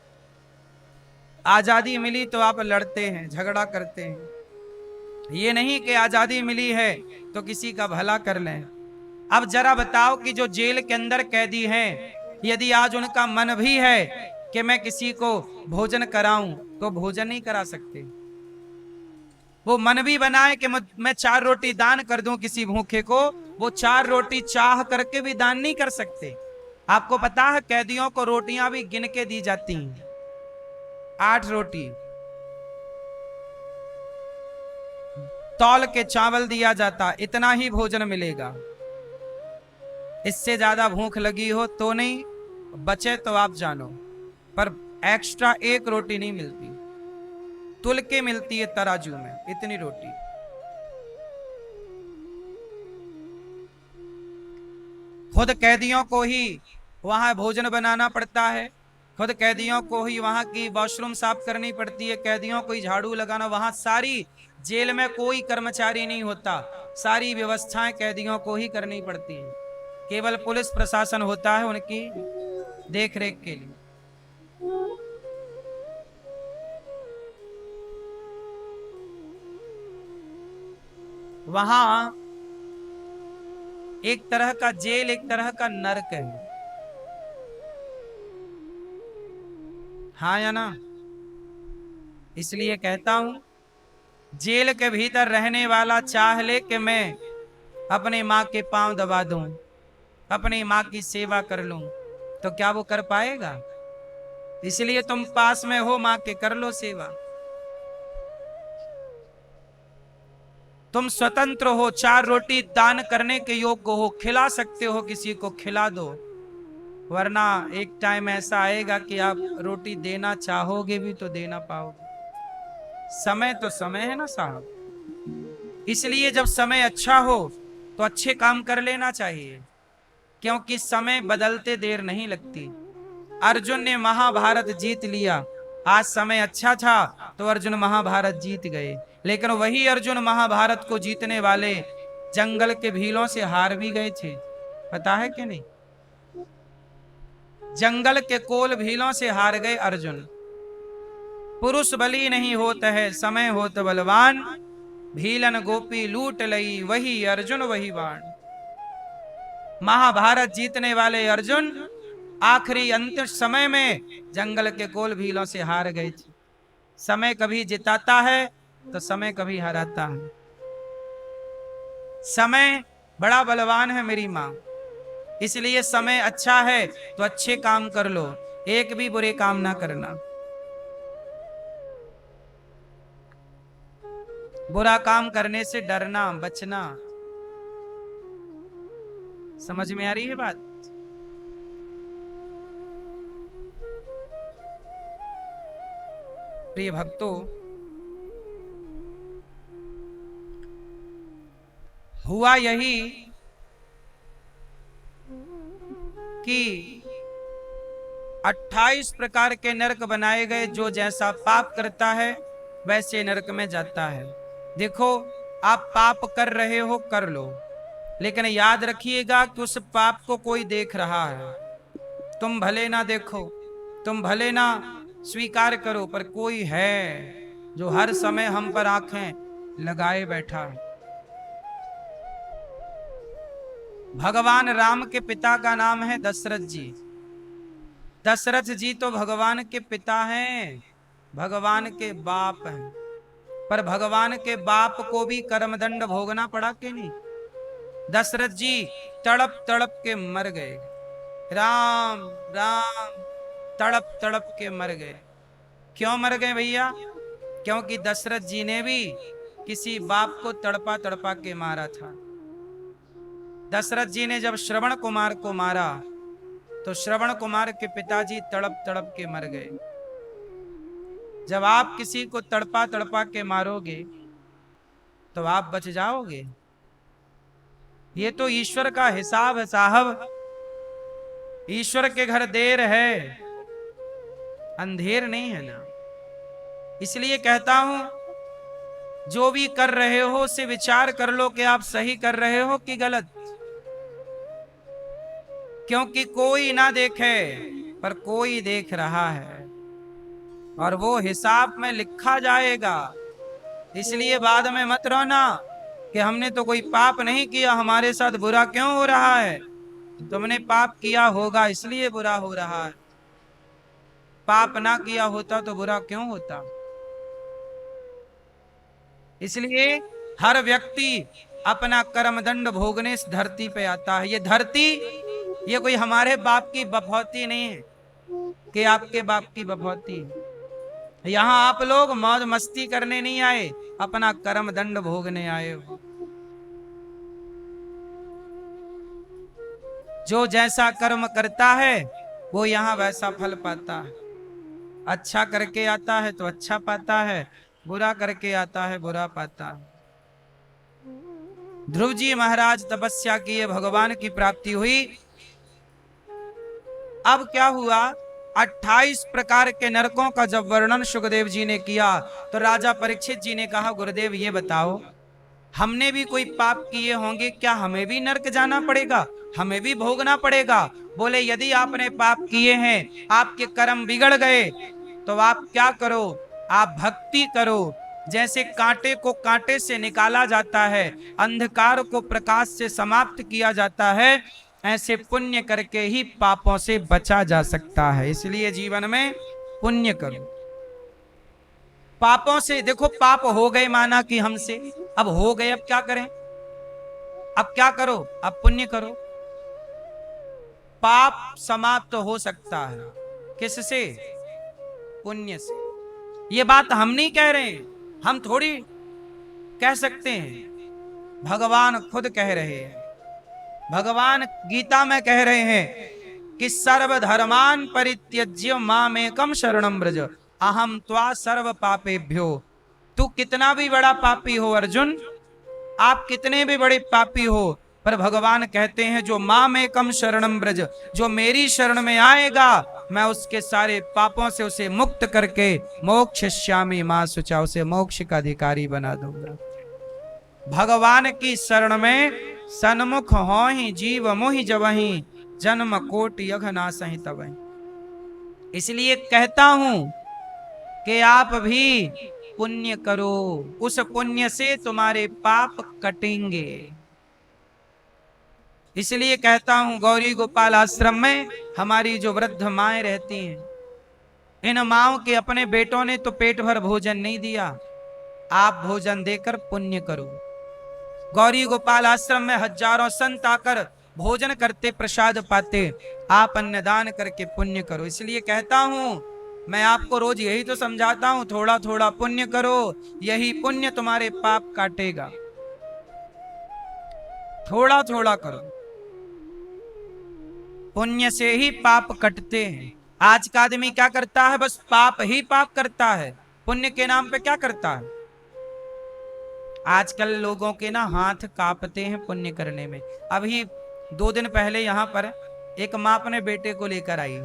आजादी मिली तो आप लड़ते हैं, झगड़ा करते हैं। ये नहीं कि आजादी मिली है तो किसी का भला कर लें। अब जरा बताओ कि जो जेल के अंदर कैदी हैं, यदि आज उनका मन भी है कि मैं किसी को भोजन कराऊं तो भोजन नहीं करा सकते। वो मन भी बनाए कि मैं 4 रोटी दान कर दूं किसी भूखे को, वो 4 रोटी चाह करके भी दान नहीं कर सकते। आपको पता है कैदियों को रोटियां भी गिन के दी जाती हैं। 8 रोटी तौल के चावल दिया जाता, इतना ही भोजन मिलेगा। इससे ज्यादा भूख लगी हो तो नहीं, बचे तो आप जानो, पर एक्स्ट्रा 1 रोटी नहीं मिलती। तुल के मिलती है तराजू में, इतनी रोटी। खुद कैदियों को ही वहां भोजन बनाना पड़ता है, खुद कैदियों को ही वहां की वॉशरूम साफ करनी पड़ती है, कैदियों को ही झाड़ू लगाना। वहां सारी जेल में कोई कर्मचारी नहीं होता, सारी व्यवस्थाएं कैदियों को ही करनी पड़ती हैं। केवल पुलिस प्रशासन होता है उनकी देख रेख के लिए। वहां एक तरह का जेल, एक तरह का नरक है। हाँ या ना? इसलिए कहता हूं, जेल के भीतर रहने वाला चाह ले कि मैं अपनी मां के पांव दबा दूं, अपनी मां की सेवा कर लूं, तो क्या वो कर पाएगा? इसलिए तुम पास में हो मां के, कर लो सेवा। तुम स्वतंत्र हो, 4 रोटी दान करने के योग्य हो, खिला सकते हो किसी को, खिला दो। वरना एक टाइम ऐसा आएगा कि आप रोटी देना चाहोगे भी तो दे ना पाओगे। समय तो समय है ना साहब। इसलिए जब समय अच्छा हो तो अच्छे काम कर लेना चाहिए, क्योंकि समय बदलते देर नहीं लगती। अर्जुन ने महाभारत जीत लिया, आज समय अच्छा था तो अर्जुन महाभारत जीत गए। लेकिन वही अर्जुन महाभारत को जीतने वाले जंगल के भीलों से हार भी गए थे, पता है कि नहीं? जंगल के कोल भीलों से हार गए अर्जुन। पुरुष बली नहीं होत है, समय होत बलवान, भीलन गोपी लूट लई, वही अर्जुन वही बाण। महाभारत जीतने वाले अर्जुन आखिरी अंतिम समय में जंगल के कोल भीलों से हार गए थे। समय कभी जिताता है तो समय कभी हराता है। समय बड़ा बलवान है मेरी मां, इसलिए समय अच्छा है तो अच्छे काम कर लो, एक भी बुरे काम ना करना। बुरा काम करने से डरना, बचना। समझ में आ रही है बात? प्रिय भक्तों, हुआ यही कि 28 प्रकार के नरक बनाए गए। जो जैसा पाप करता है वैसे नरक में जाता है। देखो, आप पाप कर रहे हो, कर लो, लेकिन याद रखिएगा कि उस पाप को कोई देख रहा है। तुम भले ना देखो, तुम भले ना स्वीकार करो, पर कोई है जो हर समय हम पर आंखें लगाए बैठा है। भगवान राम के पिता का नाम है दशरथ जी। दशरथ जी तो भगवान के पिता हैं, भगवान के बाप हैं, पर भगवान के बाप को भी कर्मदंड भोगना पड़ा कि नहीं? दशरथ जी तड़प तड़प के मर गए, राम राम तड़प तड़प के मर गए। क्यों मर गए भैया? क्योंकि दशरथ जी ने भी किसी बाप को तड़पा तड़पा के मारा था। दशरथ जी ने जब श्रवण कुमार को मारा तो श्रवण कुमार के पिताजी तड़प तड़प के मर गए। जब आप किसी को तड़पा तड़पा के मारोगे तो आप बच जाओगे? ये तो ईश्वर का हिसाब है साहब। ईश्वर के घर देर है, अंधेर नहीं है ना। इसलिए कहता हूं, जो भी कर रहे हो उसे विचार कर लो कि आप सही कर रहे हो कि गलत। क्योंकि कोई ना देखे पर कोई देख रहा है और वो हिसाब में लिखा जाएगा। इसलिए बाद में मत रोना कि हमने तो कोई पाप नहीं किया, हमारे साथ बुरा क्यों हो रहा है। तुमने पाप किया होगा इसलिए बुरा हो रहा है, पाप ना किया होता तो बुरा क्यों होता। इसलिए हर व्यक्ति अपना कर्म दंड भोगने इस धरती पे आता है। ये धरती, ये कोई हमारे बाप की बभौती नहीं है कि आपके बाप की बभौती है। यहाँ आप लोग मौज मस्ती करने नहीं आए, अपना कर्म दंड भोगने आए हो। जो जैसा कर्म करता है वो यहाँ वैसा फल पाता है। अच्छा करके आता है तो अच्छा पाता है, बुरा करके आता है बुरा पाता है। ध्रुव जी महाराज तपस्या किए, भगवान की प्राप्ति हुई। अब क्या हुआ, 28 प्रकार के नरकों का जब वर्णन सुखदेव जी ने किया तो राजा परीक्षित जी ने कहा, गुरुदेव ये बताओ, हमने भी कोई पाप किए होंगे, क्या हमें भी नरक जाना पड़ेगा, हमें भी भोगना पड़ेगा। बोले यदि आपने पाप किए हैं, आपके कर्म बिगड़ गए, तो आप क्या करो, आप भक्ति करो। जैसे कांटे को कांटे से निकाला जाता है, अंधकार को प्रकाश से समाप्त किया जाता है, ऐसे पुण्य करके ही पापों से बचा जा सकता है। इसलिए जीवन में पुण्य करो। पापों से देखो, पाप हो गए माना कि हमसे, अब हो गए, अब क्या करें, अब क्या करो, अब पुण्य करो। पाप समाप्त हो सकता है किससे, पुण्य से। ये बात हम नहीं कह रहे हैं, हम थोड़ी कह सकते हैं, भगवान खुद कह रहे हैं। भगवान गीता में कह रहे हैं कि सर्वधर्मान परित्यज्य मामेकम शरणम व्रज अहम त्वा सर्व पापेभ्यो। तू कितना भी बड़ा पापी हो अर्जुन, आप कितने भी बड़े पापी हो, पर भगवान कहते हैं जो मामेकम शरणम व्रज, जो मेरी शरण में आएगा मैं उसके सारे पापों से उसे मुक्त करके मोक्षयिष्यामि मा शुचा, उसे मोक्ष का अधिकारी बना दूंगा। भगवान की शरण में सन्मुख हो ही जीव मोहि जबहि, जन्म कोटि यघ नासहि तबहि। इसलिए कहता हूं कि आप भी पुण्य करो, उस पुण्य से तुम्हारे पाप कटेंगे। इसलिए कहता हूं, गौरी गोपाल आश्रम में हमारी जो वृद्ध माएं रहती हैं, इन माओं के अपने बेटों ने तो पेट भर भोजन नहीं दिया, आप भोजन देकर पुण्य करो। गौरी गोपाल आश्रम में हजारों संत आकर भोजन करते, प्रसाद पाते, आप अन्नदान करके पुण्य करो। इसलिए कहता हूं, मैं आपको रोज यही तो समझाता हूं, थोड़ा थोड़ा पुण्य करो, यही पुण्य तुम्हारे पाप काटेगा। थोड़ा थोड़ा करो, पुण्य से ही पाप कटते हैं। आज का आदमी क्या करता है, बस पाप ही पाप करता है, पुण्य के नाम पे क्या करता है। आजकल लोगों के ना हाथ कांपते हैं पुण्य करने में। अभी 2 दिन पहले यहाँ पर एक माँ अपने बेटे को लेकर आई,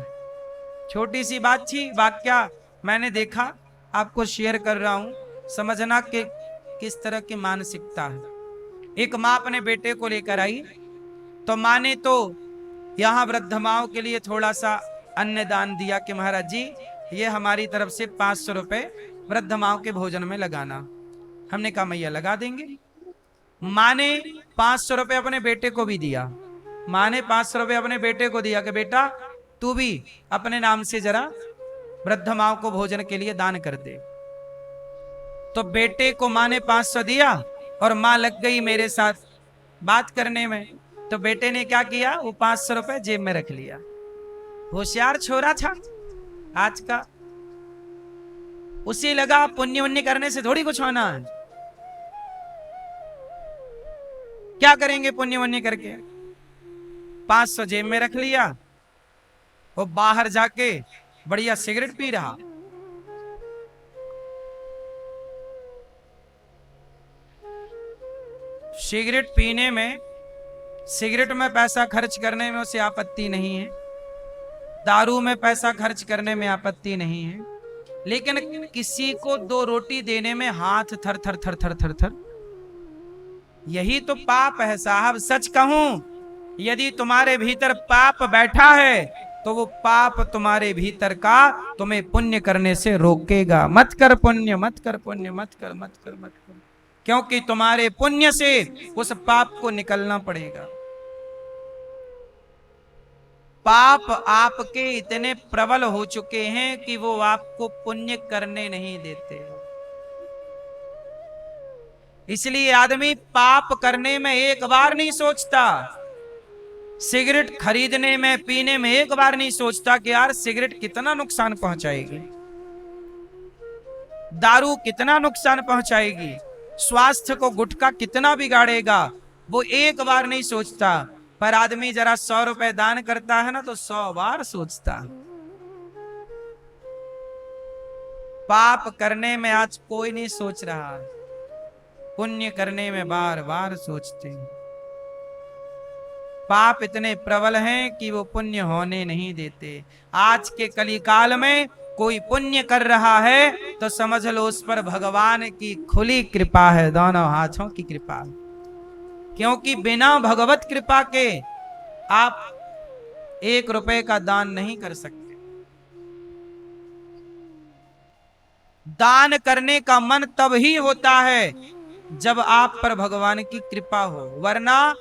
छोटी सी बात थी, वाक्या मैंने देखा, आपको शेयर कर रहा हूं, समझना कि किस तरह की मानसिकता है। एक माँ अपने बेटे को लेकर आई, तो माँ ने तो यहाँ वृद्ध माओं के लिए थोड़ा सा अन्नदान दिया कि महाराज जी ये हमारी तरफ से 500 रुपए वृद्ध माओं के भोजन में लगाना। हमने कहा मैया लगा देंगे। माँ ने 500 रुपए अपने बेटे को भी दिया। माँ ने 500 रुपए अपने बेटे को दिया कि बेटा तू भी अपने नाम से जरा वृद्ध माओं को भोजन के लिए दान कर दे। तो बेटे को माँ ने 500 दिया और माँ लग गई मेरे साथ बात करने में। तो बेटे ने क्या किया, वो 500 रुपए जेब में रख लिया। होशियार छोरा था आज का, उसे लगा पुण्य उन्य करने से थोड़ी कुछ होना है, क्या करेंगे पुण्य उन्य करके। 500 जेब में रख लिया, वो बाहर जाके बढ़िया सिगरेट पी रहा। सिगरेट पीने में, सिगरेट में पैसा खर्च करने में उसे आपत्ति नहीं है, दारू में पैसा खर्च करने में आपत्ति नहीं है, लेकिन किसी को 2 रोटी देने में हाथ थर थर थर थर थर थर, यही तो पाप है साहब। सच कहूं यदि तुम्हारे भीतर पाप बैठा है तो वो पाप तुम्हारे भीतर का तुम्हें पुण्य करने से रोकेगा। मत कर पुण्य, मत कर पुण्य, मत कर, मत कर, मत कर, क्योंकि तुम्हारे पुण्य से उस पाप को निकलना पड़ेगा। पाप आपके इतने प्रबल हो चुके हैं कि वो आपको पुण्य करने नहीं देते। इसलिए आदमी पाप करने में एक बार नहीं सोचता। सिगरेट खरीदने में, पीने में एक बार नहीं सोचता कि यार सिगरेट कितना नुकसान पहुंचाएगी, दारू कितना नुकसान पहुंचाएगी, स्वास्थ्य को गुटखा कितना बिगाड़ेगा, वो एक बार नहीं सोचता। पर आदमी जरा 100 रुपए दान करता है ना तो 100 बार सोचता। पाप करने में आज कोई नहीं सोच रहा, पुण्य करने में बार बार सोचते हैं। पाप इतने प्रबल हैं कि वो पुण्य होने नहीं देते। आज के कली काल में कोई पुण्य कर रहा है तो समझ लो उस पर भगवान की खुली कृपा है, दोनों हाथों की कृपा। क्योंकि बिना भगवत कृपा के आप 1 रुपए का दान नहीं कर सकते। दान करने का मन तब ही होता है जब आप पर भगवान की कृपा हो, वरना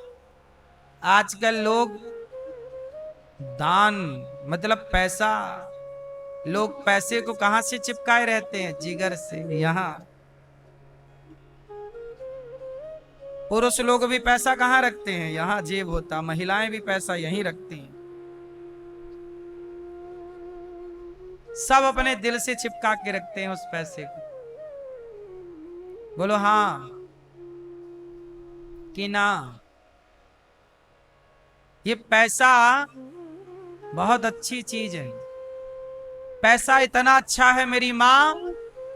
आजकल लोग दान मतलब पैसा, लोग पैसे को कहां से चिपकाए रहते हैं, जिगर से। यहां पुरुष लोग भी पैसा कहां रखते हैं, यहां जेब होता, महिलाएं भी पैसा यहीं रखती हैं। सब अपने दिल से चिपका के रखते हैं उस पैसे को। बोलो हाँ कि ना। ये पैसा बहुत अच्छी चीज है। पैसा इतना अच्छा है मेरी माँ,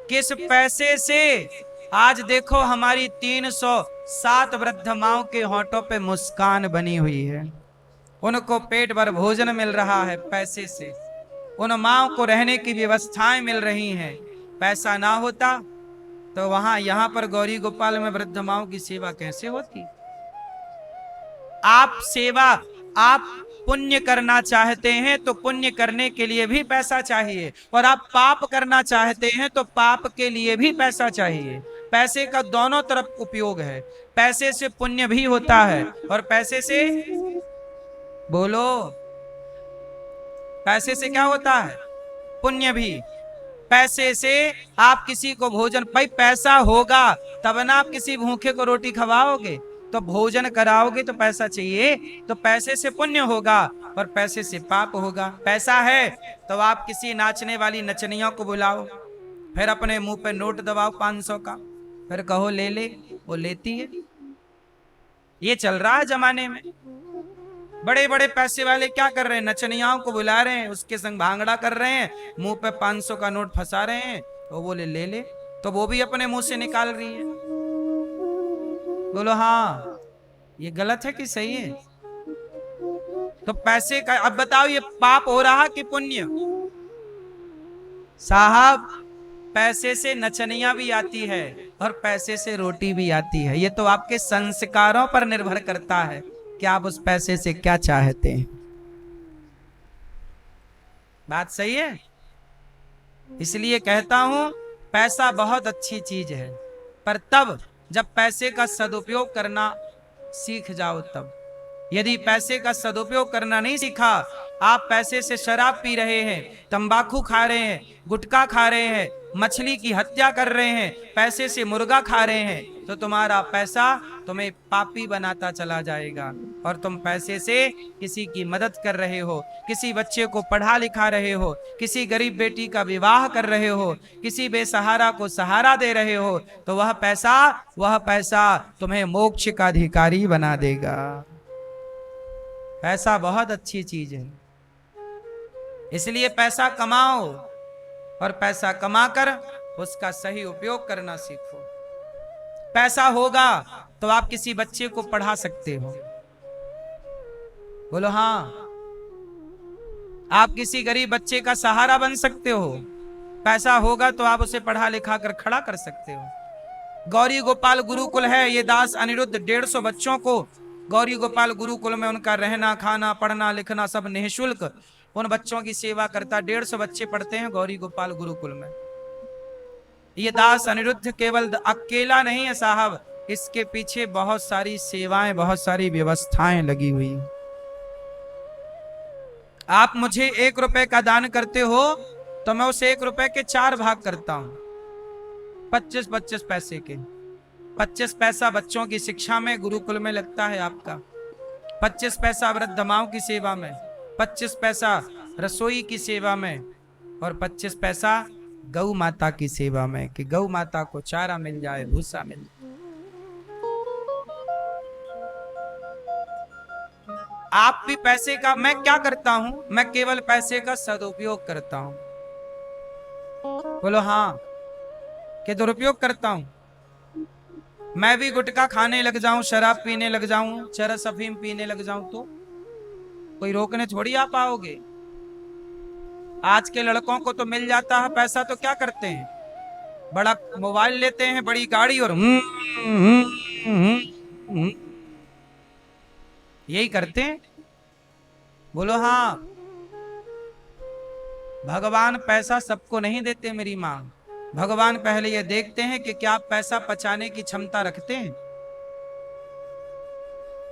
किस पैसे से आज देखो हमारी 307 वृद्ध माओं के होठों पे मुस्कान बनी हुई है। उनको पेट भर भोजन मिल रहा है पैसे से, उन माओं को रहने की व्यवस्थाएं मिल रही हैं। पैसा ना होता तो वहां यहां पर गौरी गोपाल में वृद्ध माओं की सेवा कैसे होती। आप सेवा, आप पुण्य करना चाहते हैं तो पुण्य करने के लिए भी पैसा चाहिए, और आप पाप करना चाहते हैं तो पाप के लिए भी पैसा चाहिए। पैसे का दोनों तरफ उपयोग है। पैसे से पुण्य भी होता है और पैसे से, बोलो, पैसे से क्या होता है, पुण्य भी। पैसे से आप किसी को भोजन, भाई पैसा होगा तब ना आप किसी भूखे को रोटी खवाओगे, तो भोजन कराओगे तो पैसा चाहिए, तो पैसे से पुण्य होगा और पैसे से पाप होगा। पैसा है तो आप किसी नाचने वाली नचनियों को बुलाओ, फिर अपने मुंह पे नोट दबाओ 500 का, फिर कहो ले ले, वो लेती है। ये चल रहा है जमाने में। बड़े बड़े पैसे वाले क्या कर रहे हैं, नचनियाओं को बुला रहे हैं, उसके संग भांगड़ा कर रहे हैं, मुंह पे 500 का नोट फंसा रहे हैं, तो बोले ले ले, तो वो भी अपने मुंह से निकाल रही है। बोलो हाँ, ये गलत है कि सही है। तो पैसे का अब बताओ ये पाप हो रहा कि पुण्य। साहब पैसे से नचनिया भी आती है और पैसे से रोटी भी आती है। ये तो आपके संस्कारों पर निर्भर करता है कि आप उस पैसे से क्या चाहते हैं। बात सही है। इसलिए कहता हूं पैसा बहुत अच्छी चीज है, पर तब जब पैसे का सदुपयोग करना सीख जाओ तब। यदि पैसे का सदुपयोग करना नहीं सीखा, आप पैसे से शराब पी रहे हैं, तंबाकू खा रहे हैं, गुटखा खा रहे हैं, मछली की हत्या कर रहे हैं, पैसे से मुर्गा खा रहे हैं, तो तुम्हारा पैसा तुम्हें पापी बनाता चला जाएगा। और तुम पैसे से किसी की मदद कर रहे हो, किसी बच्चे को पढ़ा लिखा रहे हो, किसी गरीब बेटी का विवाह कर रहे हो, किसी बेसहारा को सहारा दे रहे हो, तो वह पैसा तुम्हें मोक्ष का अधिकारी बना देगा। पैसा बहुत अच्छी चीज है, इसलिए पैसा कमाओ और पैसा कमाकर उसका सही उपयोग करना सीखो। पैसा होगा तो आप किसी बच्चे को पढ़ा सकते हो। बोलो हाँ, आप किसी गरीब बच्चे का सहारा बन सकते हो। पैसा होगा तो आप उसे पढ़ा लिखा कर खड़ा कर सकते हो। गौरी गोपाल गुरुकुल है, ये दास अनिरुद्ध 150 बच्चों को गौरी गोपाल गुरुकुल में उनका रहना खाना पढ़ना लिखना सब निःशुल्क, उन बच्चों की सेवा करता। 150 बच्चे पढ़ते हैं गौरी गोपाल गुरुकुल में। ये दास अनिरुद्ध केवल अकेला नहीं है साहब, इसके पीछे बहुत सारी सेवाएं, बहुत सारी व्यवस्थाएं लगी हुई हैं। आप मुझे 1 रुपए का दान करते हो तो मैं उस 1 रुपए के 4 भाग करता हूं, 25-25 पैसे के। 25 पैसा बच्चों की शिक्षा में गुरुकुल में लगता है आपका, 25 पैसा वृद्ध माओं की सेवा में, 25 पैसा रसोई की सेवा में, और 25 पैसा गौ माता की सेवा में, कि गौ माता को चारा मिल जाए, भूसा मिल जाए। आप भी पैसे का, मैं क्या करता हूं, मैं केवल पैसे का सदुपयोग करता हूं। बोलो हाँ, कि दुरुपयोग करता हूं। मैं भी गुटखा खाने लग जाऊं, शराब पीने लग जाऊं, चरस अफीम पीने लग जाऊं तो कोई रोकने थोड़ी आ पाओगे। आज के लड़कों को तो मिल जाता है पैसा तो क्या करते हैं, बड़ा मोबाइल लेते हैं, बड़ी गाड़ी, और यही करते हैं। बोलो हाँ। भगवान पैसा सबको नहीं देते मेरी मां। भगवान पहले ये देखते हैं कि क्या आप पैसा पचाने की क्षमता रखते हैं,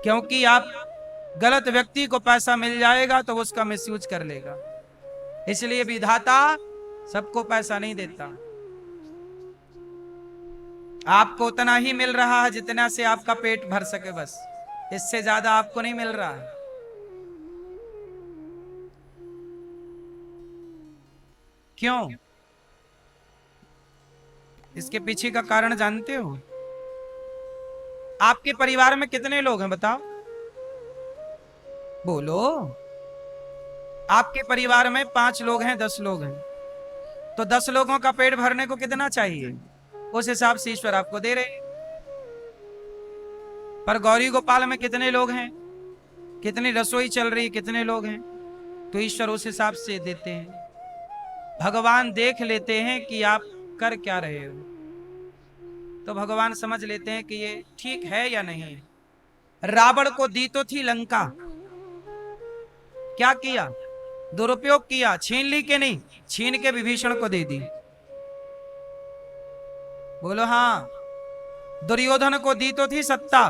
क्योंकि आप गलत व्यक्ति को पैसा मिल जाएगा तो उसका मिसयूज कर लेगा। इसलिए विधाता सबको पैसा नहीं देता। आपको उतना ही मिल रहा है जितना से आपका पेट भर सके, बस इससे ज्यादा आपको नहीं मिल रहा है। क्यों? इसके पीछे का कारण जानते हो? आपके परिवार में कितने लोग हैं बताओ, बोलो। आपके परिवार में 5 लोग हैं, 10 लोग हैं, तो 10 लोगों का पेट भरने को कितना चाहिए, उस हिसाब से ईश्वर आपको दे रहे हैं। पर गौरी गोपाल में कितने लोग हैं, कितनी रसोई चल रही, कितने लोग हैं, तो ईश्वर उस हिसाब से देते हैं। भगवान देख लेते हैं कि आप कर क्या रहे हो, तो भगवान समझ लेते हैं कि ये ठीक है या नहीं। रावण को दी तो थी लंका, क्या किया, दुरुपयोग किया, छीन ली कि नहीं, छीन के विभीषण को दे दी। बोलो हाँ। दुर्योधन को दी तो थी सत्ता,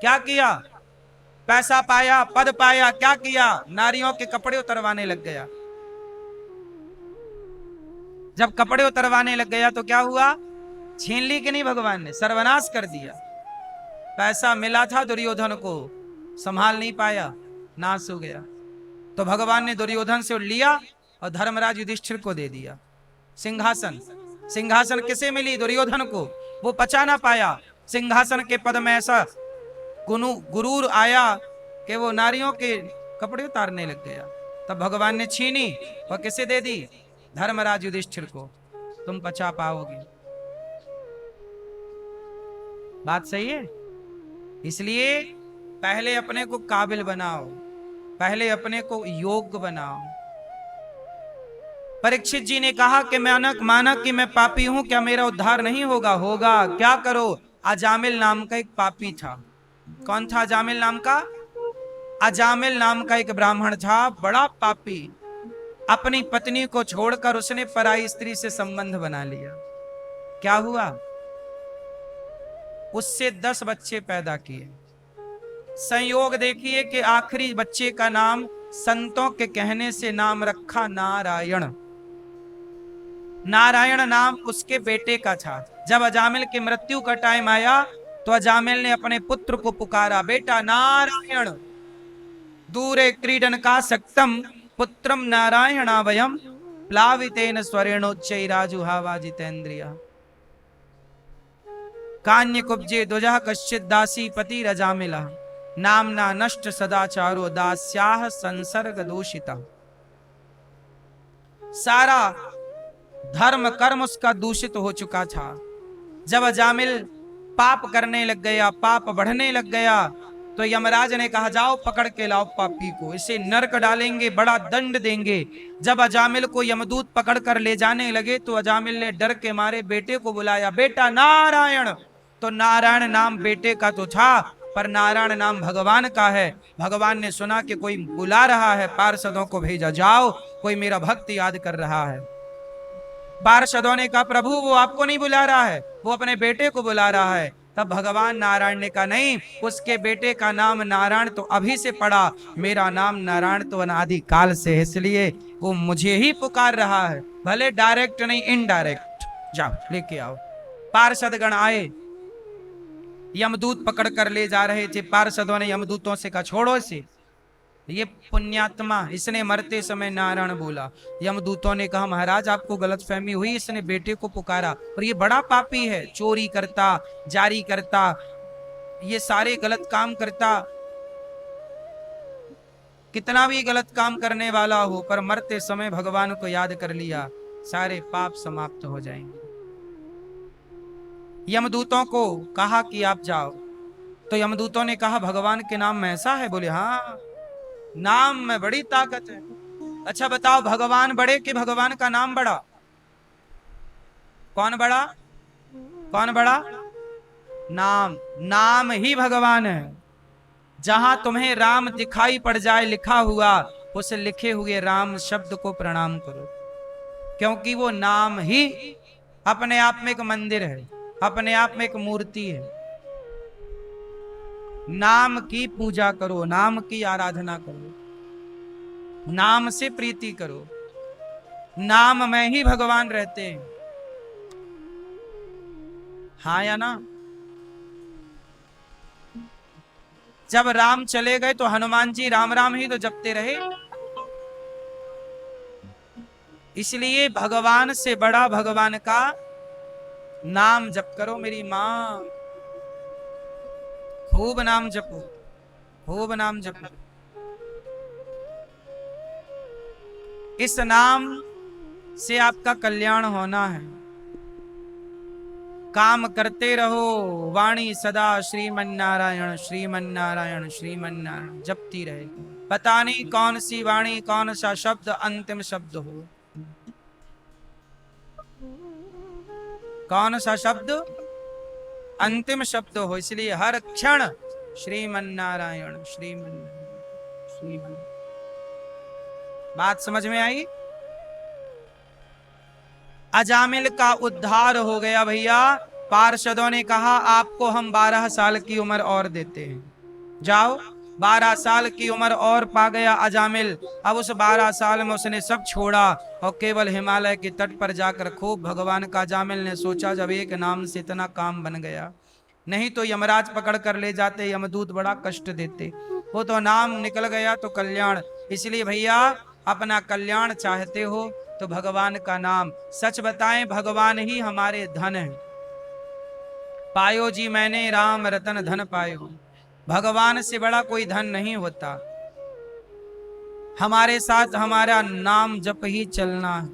क्या किया, पैसा पाया, पद पाया, क्या किया, नारियों के कपड़े उतरवाने लग गया। जब कपड़े उतरवाने लग गया तो क्या हुआ, छीन ली कि नहीं, भगवान ने सर्वनाश कर दिया। पैसा मिला था दुर्योधन को, संभाल नहीं पाया, नाश हो गया। तो भगवान ने दुर्योधन से लिया और धर्मराज युधिष्ठिर को दे दिया सिंहासन। सिंहासन किसे मिली, दुर्योधन को, वो पचा ना पाया। सिंहासन के पद में ऐसा गुरूर आया कि वो नारियों के कपड़े उतारने लग गया। तब भगवान ने छीनी और किसे दे दी, धर्मराज युधिष्ठिर को। तुम पचा पाओगे, बात सही है। इसलिए पहले अपने को काबिल बनाओ, पहले अपने को योग्य बनाओ। परीक्षित जी ने कहा कि मैं माना कि मैं पापी हूं, क्या मेरा उद्धार नहीं होगा? होगा। क्या करो? अजामिल नाम का एक पापी था। कौन था अजामिल नाम का? अजामिल नाम का एक ब्राह्मण था, बड़ा पापी। अपनी पत्नी को छोड़कर उसने पराई स्त्री से संबंध बना लिया। क्या हुआ, उससे 10 बच्चे पैदा किए। संयोग देखिए कि आखिरी बच्चे का नाम संतों के कहने से नाम रखा नारायण। नारायण नाम उसके बेटे का था। जब अजामिल की मृत्यु का टाइम आया तो अजामिल ने अपने पुत्र को पुकारा, बेटा नारायण, दूरे क्रीडन का सक्तम पुत्रम नारायणावयम प्लावितेन स्वरेणोच्चैराजुहावा जितेन्द्रिया कान्य कुब्जे दुजह कश्चित दासी पति रजामिला नामना नष्ट सदाचारो दास्याह संसर्ग दूषिता। सारा धर्म कर्म उसका दूषित हो चुका था। जब अजामिल पाप करने लग गया, पाप बढ़ने लग गया, तो यमराज ने कहा जाओ पकड़ के लाओ पापी को, इसे नरक डालेंगे, बड़ा दंड देंगे। जब अजामिल को यमदूत पकड़ कर ले जाने लगे तो अजामिल ने डर के मारे बेटे को बुलाया, बेटा नारायण। तो नारायण नाम बेटे का तो था, पर नारायण नाम भगवान का है। भगवान ने सुना कि कोई बुला रहा है, पार्षदों को भेजा, जाओ कोई मेरा भक्त याद कर रहा है। पार्षदों ने कहा प्रभु वो आपको नहीं बुला रहा है, वो अपने बेटे को बुला रहा है। तब भगवान नारायण ने कहा नहीं, उसके बेटे का नाम नारायण तो अभी से पड़ा, मेरा नाम नारायण तो अनादि काल से है, इसलिए वो मुझे ही पुकार रहा है, भले डायरेक्ट नहीं इनडायरेक्ट। जाओ लेके आओ। पार्षद गण आए, यमदूत पकड़ कर ले जा रहे थे। पार्षदों ने यमदूतों से कहा छोड़ो इसे, ये पुण्यात्मा, इसने मरते समय नारायण बोला। यमदूतों ने कहा महाराज आपको गलतफहमी हुई, इसने बेटे को पुकारा, और ये बड़ा पापी है, चोरी करता, जारी करता, ये सारे गलत काम करता। कितना भी गलत काम करने वाला हो, पर मरते समय भगवान को याद कर लिया, सारे पाप समाप्त हो जाएंगे। यमदूतों को कहा कि आप जाओ। तो यमदूतों ने कहा भगवान के नाम में ऐसा है? बोले हाँ, नाम में बड़ी ताकत है। अच्छा बताओ, भगवान बड़े कि भगवान का नाम बड़ा? कौन बड़ा? कौन बड़ा? नाम। नाम ही भगवान है। जहां तुम्हें राम दिखाई पड़ जाए लिखा हुआ, उस लिखे हुए राम शब्द को प्रणाम करो, क्योंकि वो नाम ही अपने आप में एक मंदिर है, अपने आप में एक मूर्ति है। नाम की पूजा करो, नाम की आराधना करो, नाम से प्रीति करो। नाम में ही भगवान रहते हैं। हाँ या ना? जब राम चले गए तो हनुमान जी राम राम ही तो जपते रहे। इसलिए भगवान से बड़ा भगवान का नाम जप करो। मेरी मां, खूब नाम जपो, खूब नाम जपो। इस नाम से आपका कल्याण होना है। काम करते रहो, वाणी सदा श्रीमन नारायण श्रीमन नारायण श्रीमन नारायण जपती रहे। पता नहीं कौन सी वाणी, कौन सा शब्द अंतिम शब्द हो, कौन सा शब्द अंतिम शब्द हो। इसलिए हर क्षण श्रीमन नारायण श्रीमन श्रीमन। बात समझ में आई? अजामिल का उद्धार हो गया भैया। पार्षदों ने कहा आपको हम 12 साल की उम्र और देते हैं, जाओ। 12 साल की उम्र और पा गया अजामिल। अब उस 12 साल में उसने सब छोड़ा और केवल हिमालय के तट पर जाकर खूब भगवान का, अजामिल ने सोचा जब एक नाम से इतना काम बन गया, नहीं तो यमराज पकड़ कर ले जाते, यमदूत बड़ा कष्ट देते। वो तो नाम निकल गया तो कल्याण। इसलिए भैया अपना कल्याण चाहते हो तो भगवान का नाम, सच बताएं भगवान ही हमारे धन है। पायो जी मैंने राम रतन धन पायो। भगवान से बड़ा कोई धन नहीं होता। हमारे साथ हमारा नाम जप ही चलना है,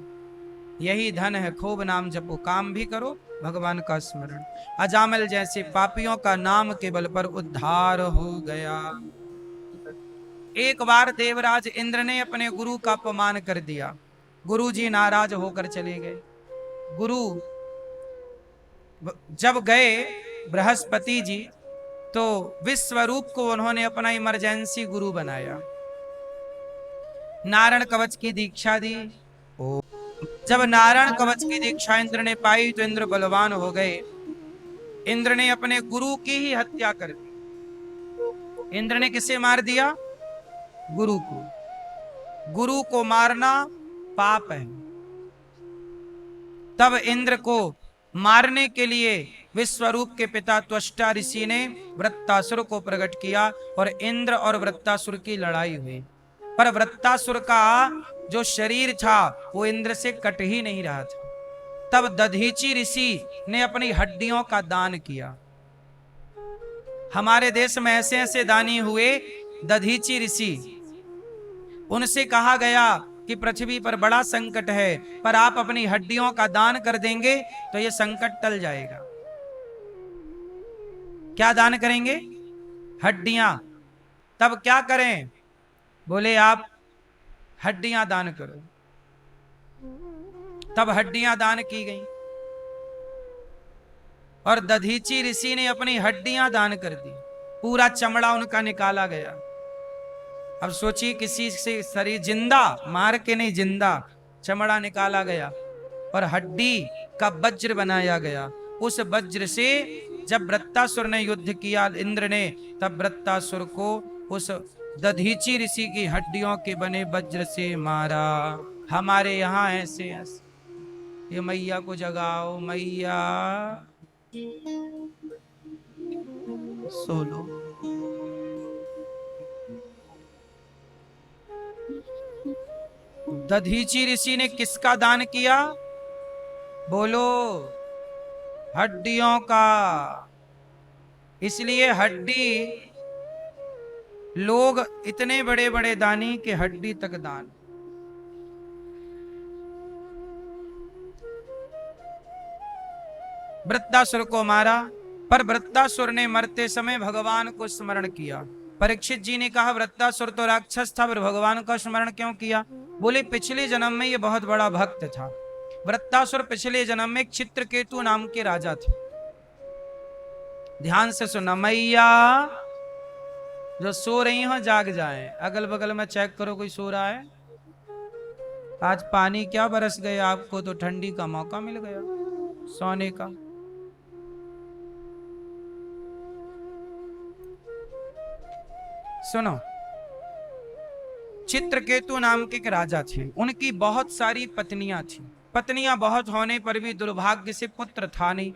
यही धन है। खूब नाम जपो, काम भी करो, भगवान का स्मरण। अजामिल जैसे पापियों का नाम के बल पर उद्धार हो गया। एक बार देवराज इंद्र ने अपने गुरु का अपमान कर दिया। गुरु जी नाराज होकर चले गए। गुरु जब गए बृहस्पति जी, तो विश्वरूप को उन्होंने अपना इमरजेंसी गुरु बनाया, नारायण कवच की दीक्षा दी। जब नारायण कवच की दीक्षा इंद्र ने पाई तो इंद्र बलवान हो गए। इंद्र ने अपने गुरु की ही हत्या कर दी। इंद्र ने किसे मार दिया? गुरु को। गुरु को मारना पाप है। तब इंद्र को मारने के लिए विश्वरूप के पिता त्वष्टा ऋषि ने वृत्तासुर को प्रकट किया और इंद्र और वृत्तासुर की लड़ाई हुई। पर वृत्तासुर का जो शरीर था वो इंद्र से कट ही नहीं रहा था। तब दधीची ऋषि ने अपनी हड्डियों का दान किया। हमारे देश में ऐसे ऐसे दानी हुए दधीची ऋषि। उनसे कहा गया कि पृथ्वी पर बड़ा संकट है, पर आप अपनी हड्डियों का दान कर देंगे तो ये संकट टल जाएगा। क्या दान करेंगे? हड्डियां। तब क्या करें? बोले आप हड्डियां दान करो। तब हड्डियां दान की गई और दधीची ऋषि ने अपनी हड्डियां दान कर दी। पूरा चमड़ा उनका निकाला गया। अब सोचिए किसी से शरीर जिंदा मार के नहीं, जिंदा चमड़ा निकाला गया और हड्डी का वज्र बनाया गया। उस वज्र से जब वृत्तासुर ने युद्ध किया इंद्र ने, तब वृत्तासुर को उस दधीची ऋषि की हड्डियों के बने वज्र से मारा। हमारे यहाँ ऐसे ऐसे, ये मैया को जगाओ, मैया सो लो। दधीची ऋषि ने किसका दान किया? बोलो, हड्डियों का। इसलिए हड्डी, लोग इतने बड़े बड़े दानी के हड्डी तक दान। वृत्तासुर को मारा, पर वृत्तासुर ने मरते समय भगवान को स्मरण किया। परीक्षित जी ने कहा वृत्तासुर तो राक्षस था, पर भगवान का स्मरण क्यों किया? बोले पिछले जन्म में ये बहुत बड़ा भक्त था। वृत्तासुर पिछले जन्म में चित्रकेतु नाम के राजा थे। ध्यान से सुना, मैया जो सो रही हो जाग जाएं। अगल बगल में चेक करो कोई सो रहा है। आज पानी क्या बरस गया आपको, तो ठंडी का मौका मिल गया सोने का। सुनो, चित्रकेतु नाम के एक राजा थे। उनकी बहुत सारी पत्नियां थी। पत्नियां बहुत होने पर भी दुर्भाग्य से पुत्र था नहीं।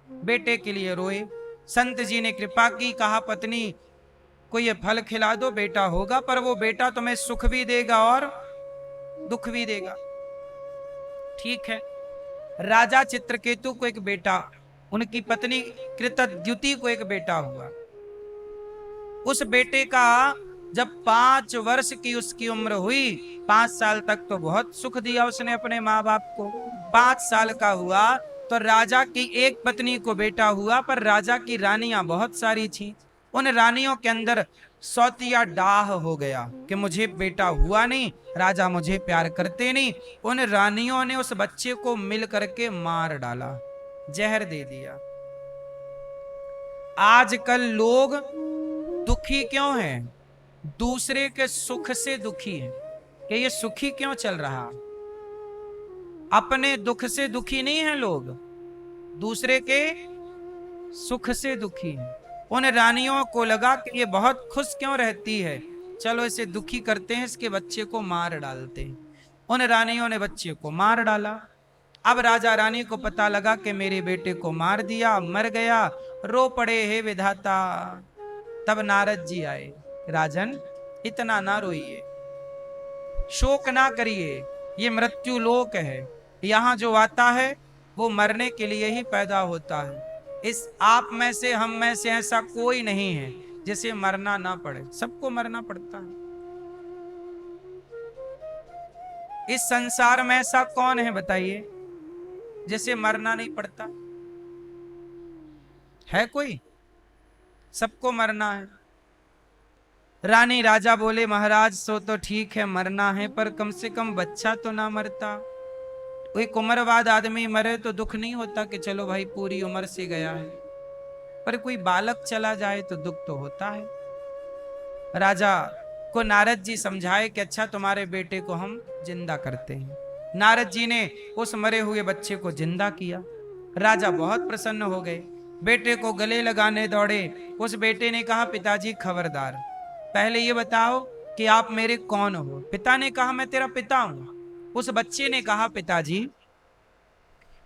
बेटे के लिए रोए। संत जी ने कृपा की, कहा पत्नी को ये फल खिला दो, बेटा होगा, पर वो बेटा तुम्हें सुख भी देगा और दुख भी देगा। ठीक है। राजा चित्रकेतु को एक बेटा, उनकी पत्नी कृतद्युति को एक बेटा हुआ। उस बेटे का जब 5 वर्ष की उसकी उम्र हुई, 5 साल तक तो बहुत सुख दिया उसने अपने माँ बाप को। 5 साल का हुआ तो राजा की एक पत्नी को बेटा हुआ, पर राजा की रानियां बहुत सारी थी। उन रानियों के अंदर सौतिया डाह हो गया कि मुझे बेटा हुआ नहीं, राजा मुझे प्यार करते नहीं। उन रानियों ने उस बच्चे को मिल करके मार डाला, जहर दे दिया। आजकल लोग दुखी क्यों हैं? दूसरे के सुख से दुखी हैं कि ये सुखी क्यों चल रहा। अपने दुख से दुखी नहीं है लोग, दूसरे के सुख से दुखी हैं। उन रानियों को लगा कि ये बहुत खुश क्यों रहती है, चलो इसे दुखी करते हैं, इसके बच्चे को मार डालते हैं। उन रानियों ने बच्चे को मार डाला। अब राजा रानी को पता लगा कि मेरे बेटे को मार दिया, मर गया, रो पड़े हे विधाता। तब नारद जी आए, राजन इतना ना रोइए, शोक ना करिए, ये मृत्यु लोक है। यहाँ जो आता है वो मरने के लिए ही पैदा होता है। इस आप में से, हम में से ऐसा कोई नहीं है जिसे मरना ना पड़े, सबको मरना पड़ता है। इस संसार में ऐसा कौन है बताइए जिसे मरना नहीं पड़ता? है कोई? सबको मरना है। रानी राजा बोले महाराज सो तो ठीक है, मरना है, पर कम से कम बच्चा तो ना मरता। कोई उम्र बाद आदमी मरे तो दुख नहीं होता कि चलो भाई पूरी उम्र से गया है, पर कोई बालक चला जाए तो दुख तो होता है। राजा को नारद जी समझाए कि अच्छा तुम्हारे बेटे को हम जिंदा करते हैं। नारद जी ने उस मरे हुए बच्चे को जिंदा किया। राजा बहुत प्रसन्न हो गए, बेटे को गले लगाने दौड़े। उस बेटे ने कहा पिताजी खबरदार, पहले ये बताओ कि आप मेरे कौन हो। पिता ने कहा मैं तेरा पिता हूं। उस बच्चे ने कहा पिताजी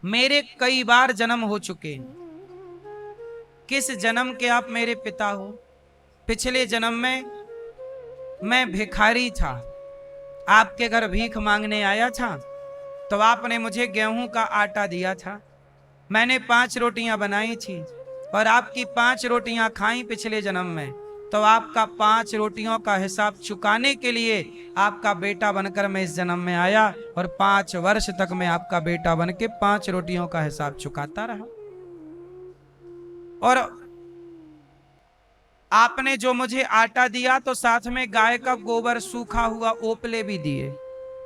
मेरे कई बार जन्म हो चुके, किस जन्म के आप मेरे पिता हो? पिछले जन्म में मैं भिखारी था, आपके घर भीख मांगने आया था, तो आपने मुझे गेहूं का आटा दिया था, मैंने 5 रोटियां बनाई थी और आपकी 5 रोटियां खाई पिछले जन्म में। तो आपका 5 रोटियों का हिसाब चुकाने के लिए आपका बेटा बनकर मैं इस जन्म में आया और 5 वर्ष तक मैं आपका बेटा बन के 5 रोटियों का हिसाब चुकाता रहा। और आपने जो मुझे आटा दिया तो साथ में गाय का गोबर सूखा हुआ ओपले भी दिए,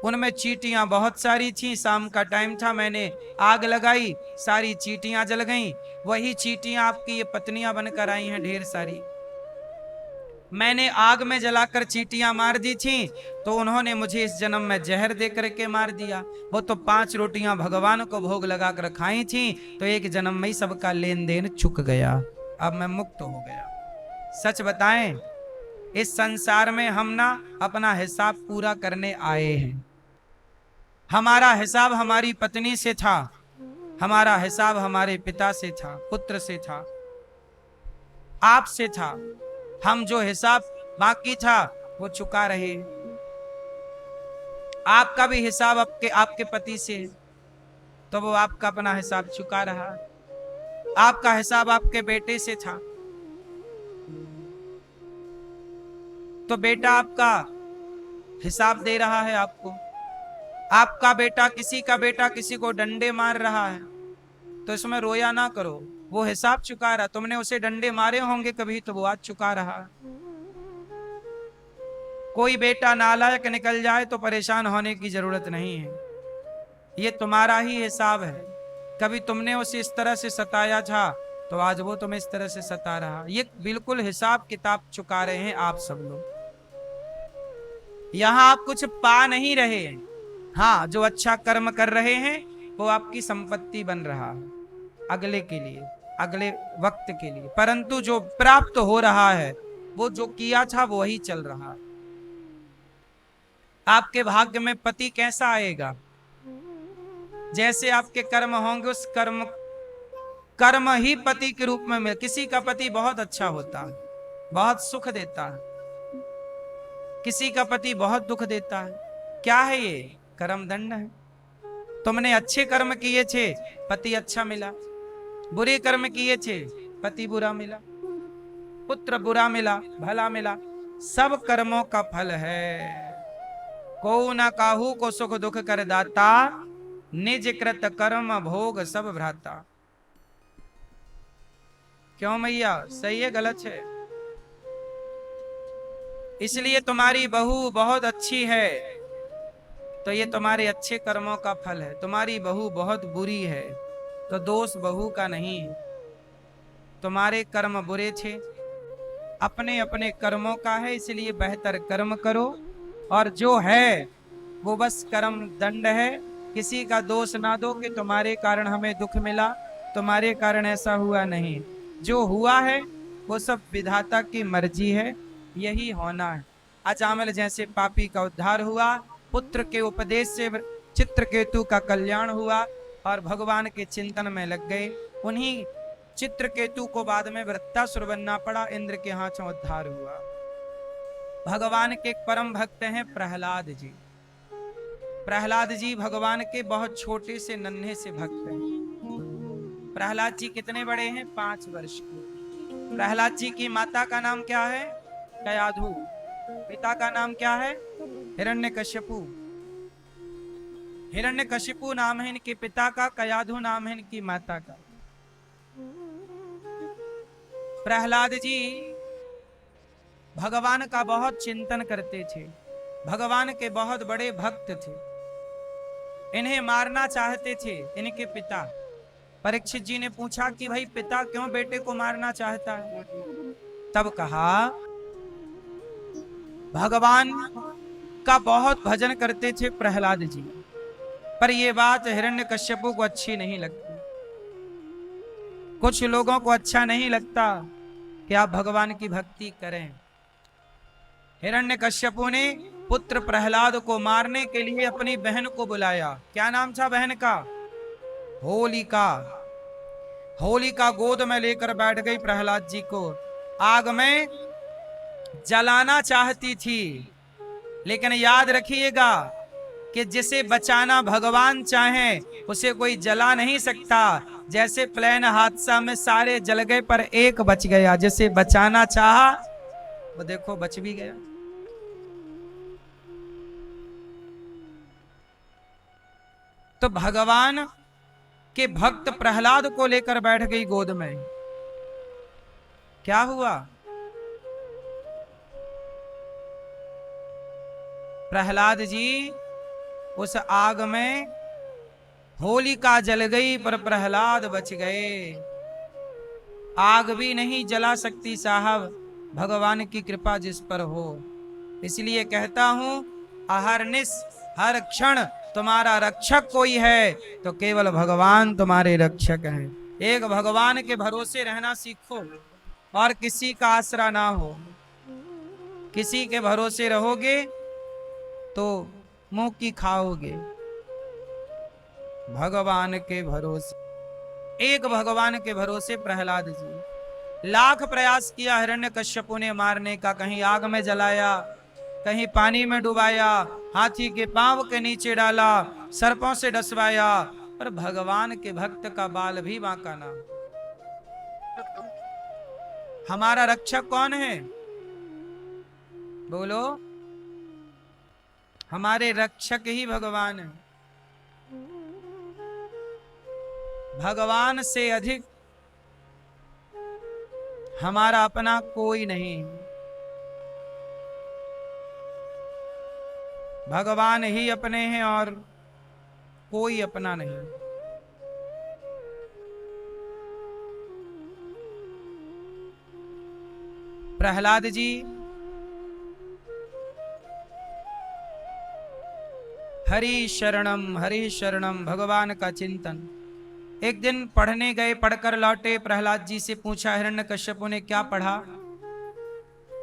उनमें चींटियां बहुत सारी थी। शाम का टाइम था, मैंने आग लगाई, सारी चींटियां जल गईं। वही चींटियां आपकी ये पत्नियां बनकर आई हैं ढेर सारी। मैंने आग में जलाकर चींटियां मार दी थी, तो उन्होंने मुझे इस जन्म में जहर दे करके मार दिया। वो तो 5 रोटियां भगवान को भोग लगाकर खाई थी, तो एक जन्म में ही सबका लेन देन चुक गया। अब मैं मुक्त हो गया। सच बताएं, इस संसार में हम ना अपना हिसाब पूरा करने आए हैं। हमारा हिसाब हमारी पत्नी से था, हमारा हिसाब हमारे पिता से था, पुत्र से था, आपसे था। हम जो हिसाब बाकी था वो चुका रहे। आपका भी हिसाब आपके पति से, तो वो आपका अपना हिसाब चुका रहा। आपका हिसाब आपके बेटे से था, तो बेटा आपका हिसाब दे रहा है आपको। आपका बेटा किसी को डंडे मार रहा है, तो इसमें रोया ना करो, वो हिसाब चुका रहा। तुमने उसे डंडे मारे होंगे कभी, तो वो आज चुका रहा। कोई बेटा नालायक निकल जाए तो परेशान होने की जरूरत नहीं है, ये तुम्हारा ही हिसाब है। कभी तुमने उसे इस तरह से सताया था, तो आज वो तुम्हें इस तरह से सता रहा। ये बिल्कुल हिसाब किताब चुका रहे हैं आप सब लोग। यहां आप कुछ पा नहीं रहे हैं। हाँ, जो अच्छा कर्म कर रहे हैं वो आपकी संपत्ति बन रहा है अगले के लिए, अगले वक्त के लिए। परंतु जो प्राप्त हो रहा है, वो जो किया था वो ही चल रहा है। आपके भाग्य में पति कैसा आएगा? जैसे आपके कर्म होंगे, उस कर्म ही पति के रूप में मिले। किसी का पति बहुत अच्छा होता है, बहुत सुख देता है, किसी का पति बहुत दुख देता है। क्या है ये? कर्म दंड है। तुमने अच्छे कर्म किए थे, पति अच्छा मिला। बुरे कर्म किए थे, पति बुरा मिला, पुत्र बुरा मिला, भला मिला। सब कर्मों का फल है। को न काहू को सुख दुख कर दाता, निज कृत कर्म भोग सब भ्राता। क्यों मैया, सही है गलत है? इसलिए तुम्हारी बहू बहुत अच्छी है, तो ये तुम्हारे अच्छे कर्मों का फल है। तुम्हारी बहू बहुत बुरी है, तो दोष बहू का नहीं है। तुम्हारे कर्म बुरे थे, अपने अपने कर्मों का है, इसलिए बेहतर कर्म करो। और जो है वो बस कर्म दंड है। किसी का दोष ना दो कि तुम्हारे कारण हमें दुख मिला, तुम्हारे कारण ऐसा हुआ। नहीं, जो हुआ है वो सब विधाता की मर्जी है, यही होना है। अजामिल जैसे पापी का उद्धार हुआ, पुत्र के उपदेश से चित्रकेतु का कल्याण हुआ और भगवान के चिंतन में लग गए। उन्हीं चित्रकेतु को बाद में वृत्तासुर बनना पड़ा, इंद्र के हाथों उद्धार हुआ। भगवान के एक परम भक्त हैं प्रहलाद जी। प्रहलाद जी भगवान के बहुत छोटे से नन्हे से भक्त हैं। प्रहलाद जी कितने बड़े हैं? 5 वर्ष के। प्रहलाद जी की माता का नाम क्या है? कयाधु। पिता का नाम क्या है? हिरण्यकश्यपु। हिरण्यकशिपु नाम है इनके पिता का, कयाधु नाम है इनकी माता का। प्रहलाद जी भगवान का बहुत चिंतन करते थे, भगवान के बहुत बड़े भक्त थे। इन्हें मारना चाहते थे इनके पिता। परीक्षित जी ने पूछा कि भाई पिता क्यों बेटे को मारना चाहता है? तब कहा भगवान का बहुत भजन करते थे प्रहलाद जी, पर यह बात हिरण्यकश्यपु को अच्छी नहीं लगती। कुछ लोगों को अच्छा नहीं लगता कि आप भगवान की भक्ति करें। हिरण्यकश्यपु ने पुत्र प्रहलाद को मारने के लिए अपनी बहन को बुलाया। क्या नाम था बहन का? होलिका। होलिका गोद में लेकर बैठ गई प्रहलाद जी को, आग में जलाना चाहती थी। लेकिन याद रखिएगा कि जिसे बचाना भगवान चाहे उसे कोई जला नहीं सकता। जैसे प्लेन हादसा में सारे जल गए पर एक बच गया, जिसे बचाना चाहा वो देखो बच भी गया। तो भगवान के भक्त प्रहलाद को लेकर बैठ गई गोद में। क्या हुआ? प्रहलाद जी उस आग में, होलिका जल गई पर प्रहलाद बच गए। आग भी नहीं जला सकती साहब, भगवान की कृपा जिस पर हो। इसलिए कहता हूं अहरनिश हर क्षण तुम्हारा रक्षक कोई है तो केवल भगवान तुम्हारे रक्षक हैं। एक भगवान के भरोसे रहना सीखो और किसी का आसरा ना हो। किसी के भरोसे रहोगे तो मुंह की खाओगे। भगवान के भरोसे, एक भगवान के भरोसे प्रहलाद जी लाख प्रयास किया हिरण्यकश्यपु ने मारने का, कहीं आग में जलाया, कहीं पानी में डुबाया, हाथी के पांव के नीचे डाला, सर्पों से डसवाया, पर भगवान के भक्त का बाल भी बांका ना। हमारा रक्षक कौन है? बोलो। हमारे रक्षक ही भगवान है। भगवान से अधिक हमारा अपना कोई नहीं। भगवान ही अपने हैं और कोई अपना नहीं। प्रहलाद जी हरि शरणम भगवान का चिंतन। एक दिन पढ़ने गए, पढ़कर लौटे, प्रहलाद जी से पूछा हिरण्यकश्यपु ने क्या पढ़ा?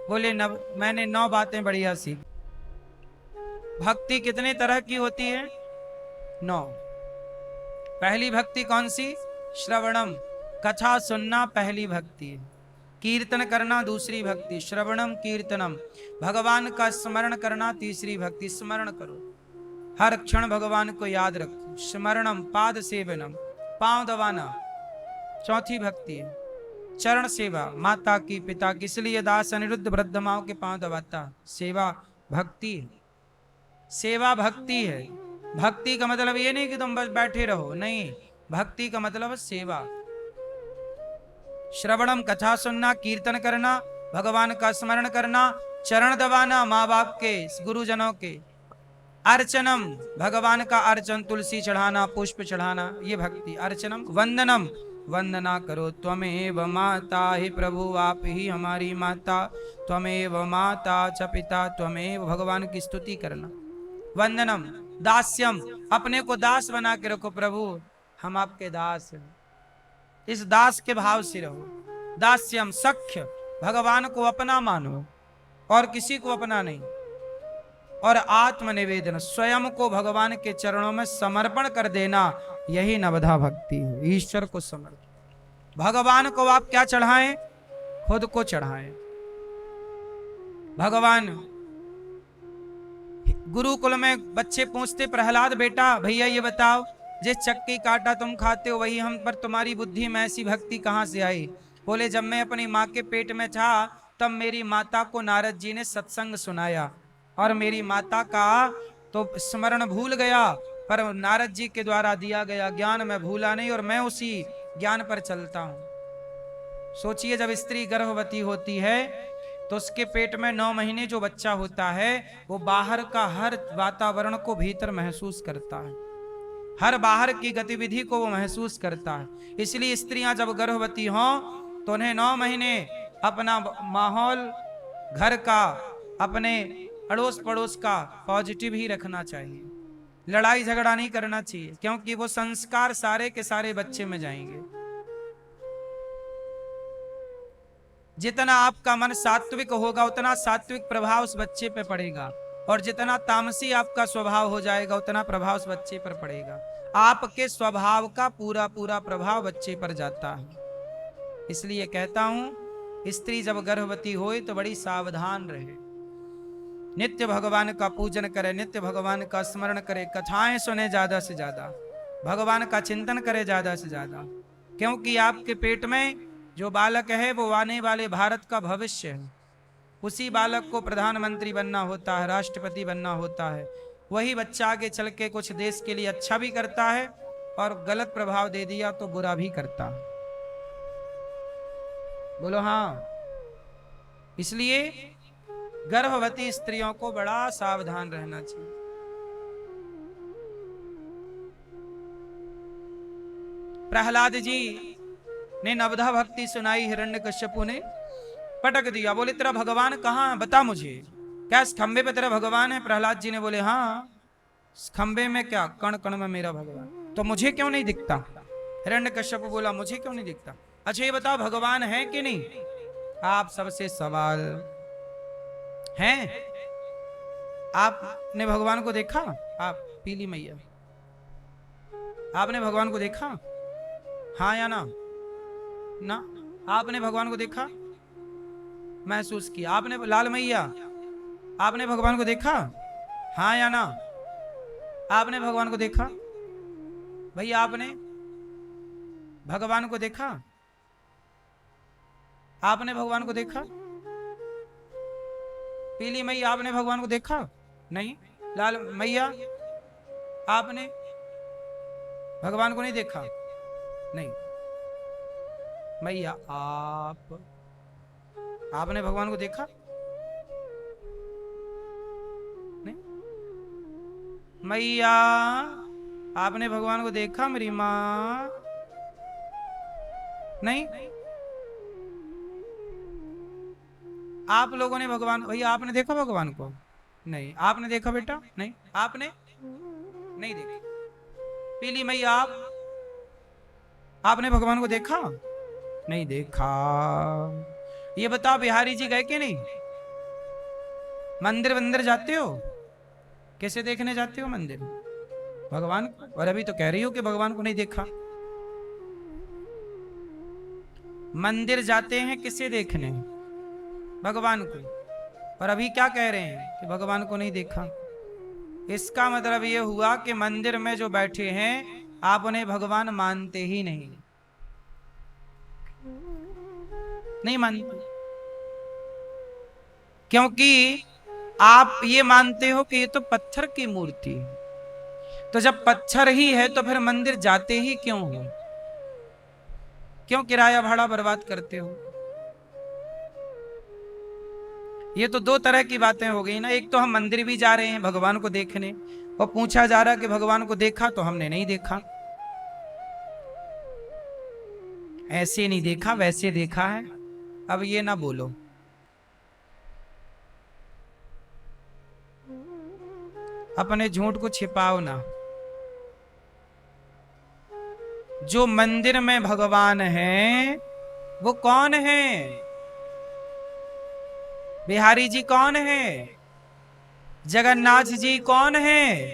बोले मैंने 9 बातें बढ़िया सीखी। भक्ति कितने तरह की होती है? 9। पहली भक्ति कौन सी? श्रवणम, कथा सुनना पहली भक्ति है। कीर्तन करना दूसरी भक्ति, श्रवणम कीर्तनम। भगवान का स्मरण करना तीसरी भक्ति, स्मरण करो, हर क्षण भगवान को याद रखो। स्मरणम पाद सेवनम, पांव दबाना चौथी भक्ति है। चरण सेवा, माता की पिता की, इसलिए दास अनिरुद्ध वृद्ध माओ के पांव दबाता। सेवा भक्ति है, सेवा भक्ति है। भक्ति का मतलब ये नहीं कि तुम बस बैठे रहो, नहीं, भक्ति का मतलब सेवा। श्रवणम कथा सुनना, कीर्तन करना, भगवान का स्मरण करना, चरण दबाना माँ बाप के, गुरुजनों के, अर्चनम भगवान का अर्चन, तुलसी चढ़ाना, पुष्प चढ़ाना, ये भक्ति अर्चनम। वंदनम, वंदना करो, त्वमेव माता, हे प्रभु आप ही हमारी माता, त्वमेव माता च पिता, त्वमेव, भगवान की स्तुति करना। वंदनम दास्यम, अपने को दास बना के रखो, प्रभु हम आपके दास हैं, इस दास के भाव से रहो। दास्यम सख्य, भगवान को अपना मानो और किसी को अपना नहीं। और आत्मनिवेदन, स्वयं को भगवान के चरणों में समर्पण कर देना, यही नवधा भक्ति है। ईश्वर को समर्पण। भगवान को आप क्या चढ़ाएं? खुद को चढ़ाएं। भगवान, गुरुकुल में बच्चे पूछते प्रहलाद बेटा भैया ये बताओ, जिस चक्की काटा तुम खाते हो वही हम पर तुम्हारी बुद्धि में ऐसी भक्ति कहां से आई? बोले जब मैं अपनी माँ के पेट में था तब मेरी माता को नारद जी ने सत्संग सुनाया और मेरी माता का तो स्मरण भूल गया, पर नारद जी के द्वारा दिया गया ज्ञान मैं भूला नहीं और मैं उसी ज्ञान पर चलता हूं। सोचिए जब स्त्री गर्भवती होती है तो उसके पेट में 9 महीने जो बच्चा होता है वो बाहर का हर वातावरण को भीतर महसूस करता है, हर बाहर की गतिविधि को वो महसूस करता है। इसलिए स्त्रियां जब गर्भवती हों तो उन्हें 9 महीने अपना माहौल, घर का, अपने अड़ोस पड़ोस का पॉजिटिव ही रखना चाहिए। लड़ाई झगड़ा नहीं करना चाहिए, क्योंकि वो संस्कार सारे के सारे बच्चे में जाएंगे। जितना आपका मन सात्विक होगा उतना सात्विक प्रभाव उस बच्चे पे पड़ेगा, और जितना तामसी आपका स्वभाव हो जाएगा उतना प्रभाव उस बच्चे पर पड़ेगा। आपके स्वभाव का पूरा पूरा प्रभाव बच्चे पर जाता है। इसलिए कहता हूं स्त्री जब गर्भवती होए तो बड़ी सावधान रहे, नित्य भगवान का पूजन करे, नित्य भगवान का स्मरण करे, कथाएं सुने ज्यादा से ज्यादा, भगवान का चिंतन करे ज्यादा से ज्यादा, क्योंकि आपके पेट में जो बालक है वो आने वाले भारत का भविष्य है। उसी बालक को प्रधानमंत्री बनना होता है, राष्ट्रपति बनना होता है। वही बच्चा आगे चल के कुछ देश के लिए अच्छा भी करता है और गलत प्रभाव दे दिया तो बुरा भी करता है। बोलो हाँ। इसलिए गर्भवती स्त्रियों को बड़ा सावधान रहना चाहिए। प्रहलाद जी ने नवधा भक्ति सुनाई हिरण्यकश्यपु ने, पटक दिया। बोले तेरा भगवान कहाँ है, बता मुझे। क्या इस खंबे पे तेरा भगवान है? प्रहलाद जी ने बोले हाँ, इस खंबे में क्या, कण कण में मेरा भगवान। तो मुझे क्यों नहीं दिखता? हिरण्यकश्यप बोला मुझे क्यों नहीं दिखता? अच्छा ये बताओ भगवान है कि नहीं? आप सबसे सवाल है, आपने भगवान को देखा? आप पीली मैया, आपने भगवान को देखा? हाँ या ना? ना। आपने भगवान को देखा, महसूस किया? आपने लाल मैया, आपने भगवान को देखा? हाँ या ना? आपने भगवान को देखा? भैया आपने भगवान को देखा? आपने भगवान को देखा? पीली मैया आपने भगवान को देखा? नहीं। लाल मैया आपने भगवान को नहीं देखा? नहीं। मैया आपने भगवान को देखा? नहीं। मैया आपने भगवान को देखा? मेरी माँ नहीं। आप लोगों ने भगवान, भैया आपने देखा भगवान को? नहीं। आपने देखा बेटा? नहीं। आपने नहीं देखा। पीली मैया आपने भगवान को देखा? नहीं देखा। ये बताओ बिहारी जी गए कि नहीं? मंदिर वंदिर जाते हो? कैसे देखने जाते हो मंदिर? भगवान को। और अभी तो कह रही हो कि भगवान को नहीं देखा। मंदिर जाते हैं किसे देखने? भगवान को। और अभी क्या कह रहे हैं कि भगवान को नहीं देखा। इसका मतलब ये हुआ कि मंदिर में जो बैठे हैं आप उन्हें भगवान मानते ही नहीं, नहीं मानते। क्योंकि आप ये मानते हो कि ये तो पत्थर की मूर्ति है। तो जब पत्थर ही है तो फिर मंदिर जाते ही क्यों हो? क्यों किराया भाड़ा बर्बाद करते हो? ये तो दो तरह की बातें हो गई ना। एक तो हम मंदिर भी जा रहे हैं भगवान को देखने, और पूछा जा रहा कि भगवान को देखा? तो हमने नहीं देखा। ऐसे नहीं देखा, वैसे देखा है। अब ये ना बोलो। अपने झूठ को छिपाओ ना। जो मंदिर में भगवान है वो कौन है? बिहारी जी कौन है? जगन्नाथ जी कौन है?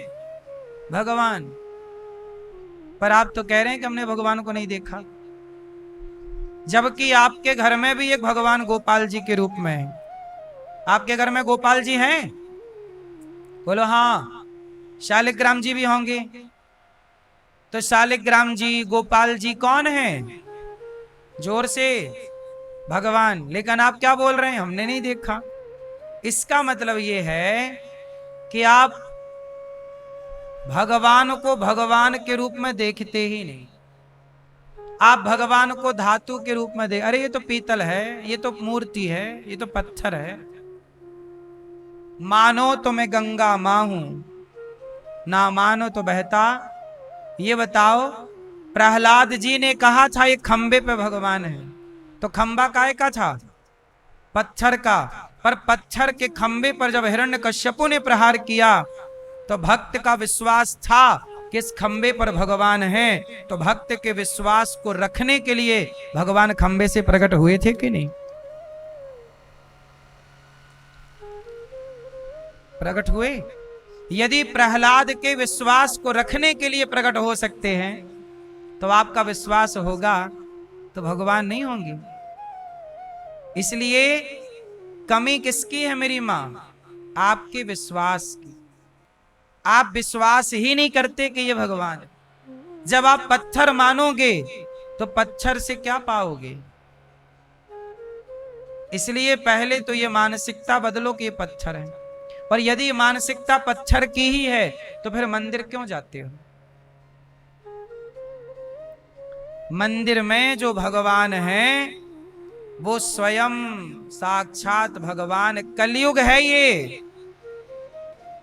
भगवान। पर आप तो कह रहे हैं कि हमने भगवान को नहीं देखा, जबकि आपके घर में भी एक भगवान गोपाल जी के रूप में है। आपके घर में गोपाल जी हैं? बोलो हाँ। शालिग्राम जी भी होंगे। तो शालिग्राम जी गोपाल जी कौन है? जोर से। भगवान। लेकिन आप क्या बोल रहे हैं? हमने नहीं देखा। इसका मतलब यह है कि आप भगवान को भगवान के रूप में देखते ही नहीं। आप भगवान को धातु के रूप में देख, अरे ये तो पीतल है, ये तो मूर्ति है, ये तो पत्थर है। मानो तो मैं गंगा मां हूं, ना मानो तो बहता। ये बताओ, प्रहलाद जी ने कहा था ये खंबे पे भगवान है, तो खंबा काय का था? पत्थर का। पर पत्थर के खंबे पर जब हिरण्यकश्यपु ने प्रहार किया तो भक्त का विश्वास था कि इस खंबे पर भगवान है। तो भक्त के विश्वास को रखने के लिए भगवान खंबे से प्रकट हुए थे कि नहीं? प्रकट हुए। यदि प्रहलाद के विश्वास को रखने के लिए प्रकट हो सकते हैं तो आपका विश्वास होगा तो भगवान नहीं होंगे। इसलिए कमी किसकी है मेरी मां? आपके विश्वास की। आप विश्वास ही नहीं करते कि ये भगवान है। जब आप पत्थर मानोगे तो पत्थर से क्या पाओगे? इसलिए पहले तो ये मानसिकता बदलो कि ये पत्थर है। और यदि मानसिकता पत्थर की ही है तो फिर मंदिर क्यों जाते हो? मंदिर में जो भगवान है वो स्वयं साक्षात भगवान। कलयुग है ये।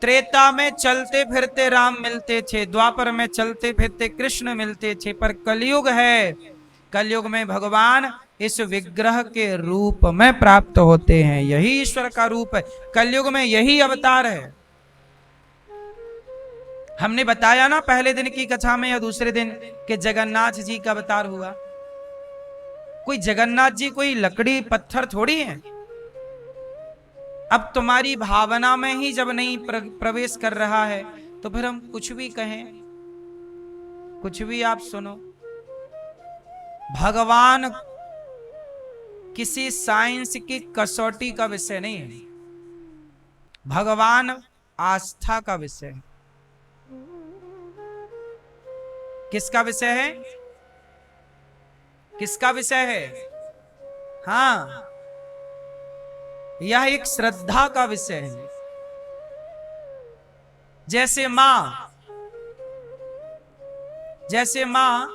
त्रेता में चलते फिरते राम मिलते थे, द्वापर में चलते फिरते कृष्ण मिलते थे, पर कलयुग है। कलयुग में भगवान इस विग्रह के रूप में प्राप्त होते हैं। यही ईश्वर का रूप है, कलयुग में यही अवतार है। हमने बताया ना पहले दिन की कथा में या दूसरे दिन कि जगन्नाथ जी का अवतार हुआ। कोई जगन्नाथ जी कोई लकड़ी पत्थर थोड़ी है। अब तुम्हारी भावना में ही जब नहीं प्रवेश कर रहा है तो फिर हम कुछ भी कहें, कुछ भी आप सुनो। भगवान किसी साइंस की कसौटी का विषय नहीं है, भगवान आस्था का विषय है। किसका विषय है? किसका विषय है? हाँ, यह एक श्रद्धा का विषय है। जैसे मां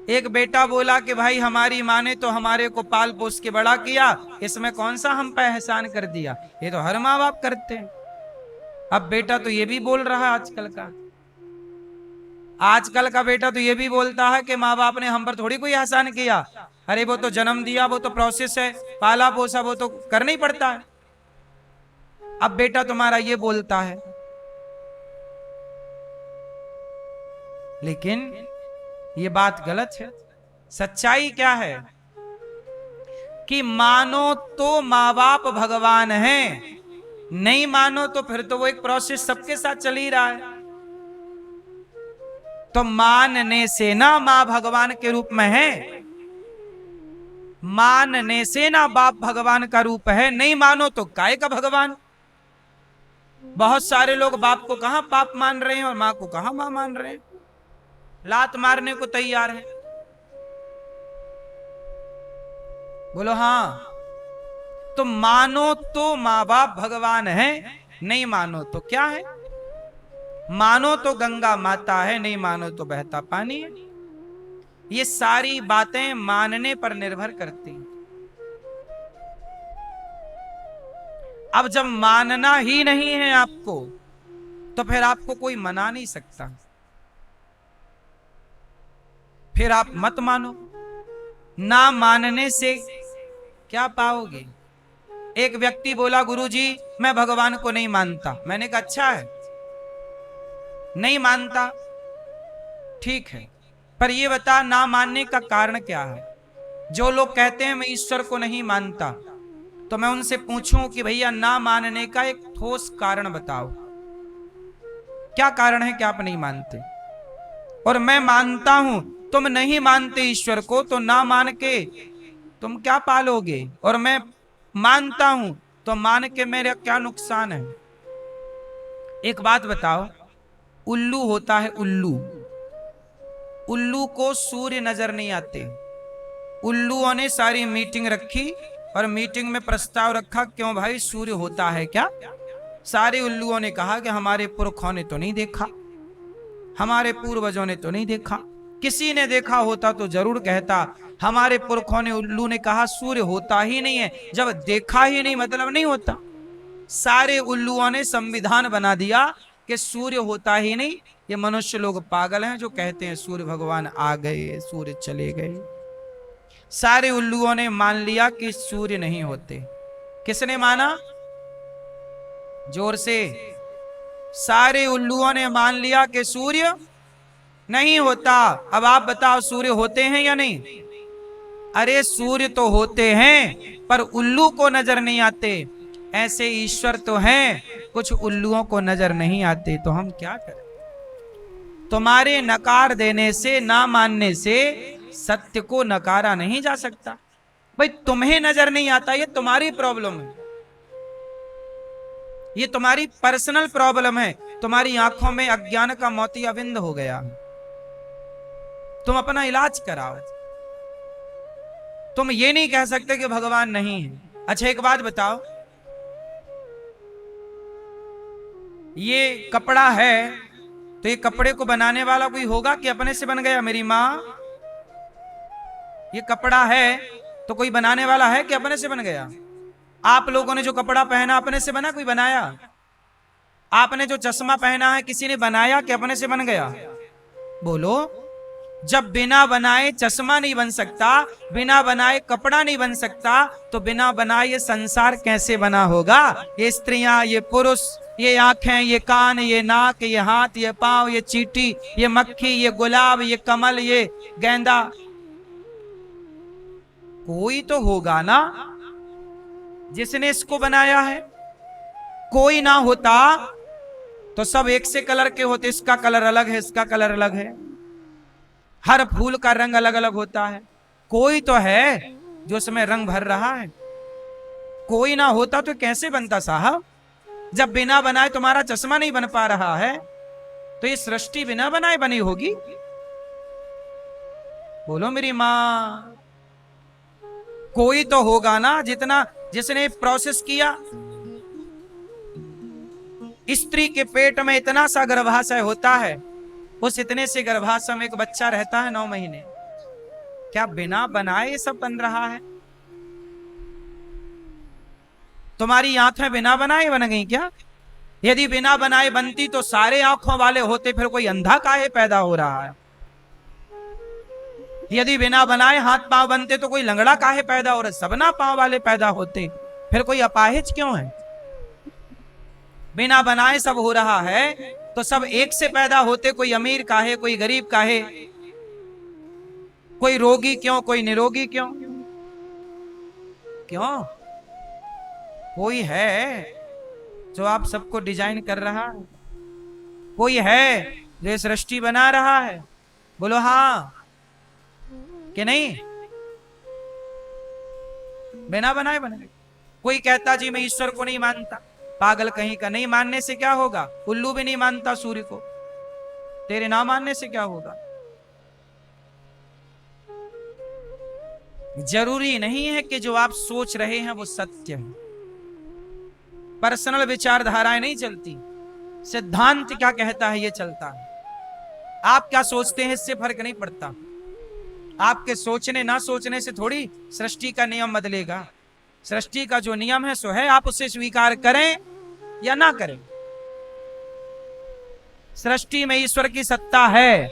एक बेटा बोला कि भाई हमारी माँ ने तो हमारे को पाल पोस के बड़ा किया, इसमें कौन सा हम पे एहसान कर दिया। ये तो हर माँ बाप करते हैं। अब बेटा तो ये भी बोल रहा है आजकल का बेटा तो ये भी बोलता है कि माँ बाप ने हम पर थोड़ी कोई एहसान किया। अरे वो तो जन्म दिया, वो तो प्रोसेस है, पाला पोसा वो तो करना ही पड़ता है। अब बेटा तुम्हारा ये बोलता है, लेकिन ये बात गलत है। सच्चाई क्या है कि मानो तो माँ बाप भगवान हैं, नहीं मानो तो फिर तो वो एक प्रोसेस सबके साथ चल ही रहा है। तो मानने से ना मां भगवान के रूप में है, मानने से ना बाप भगवान का रूप है, नहीं मानो तो काय का भगवान। बहुत सारे लोग बाप को कहां बाप मान रहे हैं और मां को कहां मां मान रहे हैं, लात मारने को तैयार है। बोलो हाँ। तो मानो तो मां बाप भगवान है, नहीं मानो तो क्या है? मानो तो गंगा माता है, नहीं मानो तो बहता पानी है। ये सारी बातें मानने पर निर्भर करती हैं। अब जब मानना ही नहीं है आपको, तो फिर आपको कोई मना नहीं सकता, फिर आप मत मानो। ना मानने से क्या पाओगे? एक व्यक्ति बोला गुरुजी मैं भगवान को नहीं मानता। मैंने कहा अच्छा है, नहीं मानता, ठीक है, पर ये बता ना मानने का कारण क्या है? जो लोग कहते हैं मैं ईश्वर को नहीं मानता, तो मैं उनसे पूछूं कि भैया ना मानने का एक ठोस कारण बताओ, क्या कारण है कि आप नहीं मानते? और मैं मानता हूं, तुम नहीं मानते ईश्वर को, तो ना मान के तुम क्या पालोगे? और मैं मानता हूं तो मान के मेरा क्या नुकसान है? एक बात बताओ, उल्लू होता है, उल्लू को सूर्य नजर नहीं आते। उल्लुओं ने सारी मीटिंग रखी और मीटिंग में प्रस्ताव रखा, क्यों भाई सूर्य होता है क्या? सारे उल्लुओं ने कहा कि हमारे पुरखों ने तो नहीं देखा, हमारे पूर्वजों ने तो नहीं देखा। किसी ने देखा होता तो जरूर कहता। हमारे पुरखों ने, उल्लू ने कहा सूर्य होता ही नहीं है, जब देखा ही नहीं मतलब नहीं होता। सारे उल्लुओं ने संविधान बना दिया कि सूर्य होता ही नहीं। ये मनुष्य लोग पागल हैं जो कहते हैं सूर्य भगवान आ गए, सूर्य चले गए। सारे उल्लुओं ने मान लिया कि सूर्य नहीं होते। किसने माना? जोर से। सारे उल्लुओं ने मान लिया कि सूर्य नहीं होता। अब आप बताओ सूर्य होते हैं या नहीं? अरे सूर्य तो होते हैं, पर उल्लू को नजर नहीं आते। ऐसे ईश्वर तो हैं, कुछ उल्लुओं को नजर नहीं आते। तो हम क्या करें? तुम्हारे नकार देने से, ना मानने से सत्य को नकारा नहीं जा सकता। भाई तुम्हें नजर नहीं आता, ये तुम्हारी प्रॉब्लम है, ये तुम्हारी पर्सनल प्रॉब्लम है। तुम्हारी आंखों में अज्ञान का मोतिया बिंद हो गया, तुम अपना इलाज कराओ। तुम ये नहीं कह सकते कि भगवान नहीं है। अच्छा एक बात बताओ, ये कपड़ा है तो ये कपड़े को बनाने वाला कोई होगा कि अपने से बन गया? मेरी माँ, ये कपड़ा है तो कोई बनाने वाला है कि अपने से बन गया? आप लोगों ने जो कपड़ा पहना अपने से बना, कोई बनाया? आपने जो चश्मा पहना है किसी ने बनाया कि अपने से बन गया? बोलो। जब बिना बनाए चश्मा नहीं बन सकता, बिना बनाए कपड़ा नहीं बन सकता, तो बिना बनाए ये संसार कैसे बना होगा? ये स्त्रियां, ये पुरुष, ये आंखें, ये कान, ये नाक, ये हाथ, ये पांव, ये चींटी, ये मक्खी, ये गुलाब, ये कमल, ये गेंदा, कोई तो होगा ना जिसने इसको बनाया है। कोई ना होता तो सब एक से कलर के होते, इसका कलर अलग है, इसका कलर अलग है, हर फूल का रंग अलग अलग होता है। कोई तो है जो उसमें रंग भर रहा है। कोई ना होता तो कैसे बनता साहब? जब बिना बनाए तुम्हारा चश्मा नहीं बन पा रहा है, तो ये सृष्टि बिना बनाए बनी होगी? बोलो मेरी मां। कोई तो होगा ना जिसने प्रोसेस किया। स्त्री के पेट में इतना सा गर्भाशय होता है, उस इतने से गर्भाशय में एक बच्चा रहता है 9 महीने। क्या बिना बनाए ये सब बन रहा है? तुम्हारी आंखें बिना बनाए बन गई क्या? यदि बिना बनाए बनती तो सारे आंखों वाले होते, फिर कोई अंधा काहे पैदा हो रहा है? यदि बिना बनाए हाथ पांव बनते तो कोई लंगड़ा काहे पैदा हो रहा है? सबना पांव वाले पैदा होते, फिर कोई अपाहिज क्यों है? बिना बनाए सब हो रहा है तो सब एक से पैदा होते, कोई अमीर काहे, कोई गरीब काहे, कोई रोगी क्यों, कोई निरोगी क्यों? क्यों? कोई है जो आप सबको डिजाइन कर रहा है, कोई है जो सृष्टि बना रहा है। बोलो हाँ कि नहीं? बिना बनाए बने। कोई कहता जी मैं ईश्वर को नहीं मानता, पागल कहीं का। नहीं मानने से क्या होगा? उल्लू भी नहीं मानता सूर्य को, तेरे ना मानने से क्या होगा? जरूरी नहीं है कि जो आप सोच रहे हैं वो सत्य है। पर्सनल विचारधाराएं नहीं चलती, सिद्धांत क्या कहता है ये चलता है। आप क्या सोचते हैं इससे फर्क नहीं पड़ता। आपके सोचने ना सोचने से थोड़ी सृष्टि का नियम बदलेगा। सृष्टि का जो नियम है सो है, आप उसे स्वीकार करें या ना करें। सृष्टि में ईश्वर की सत्ता है,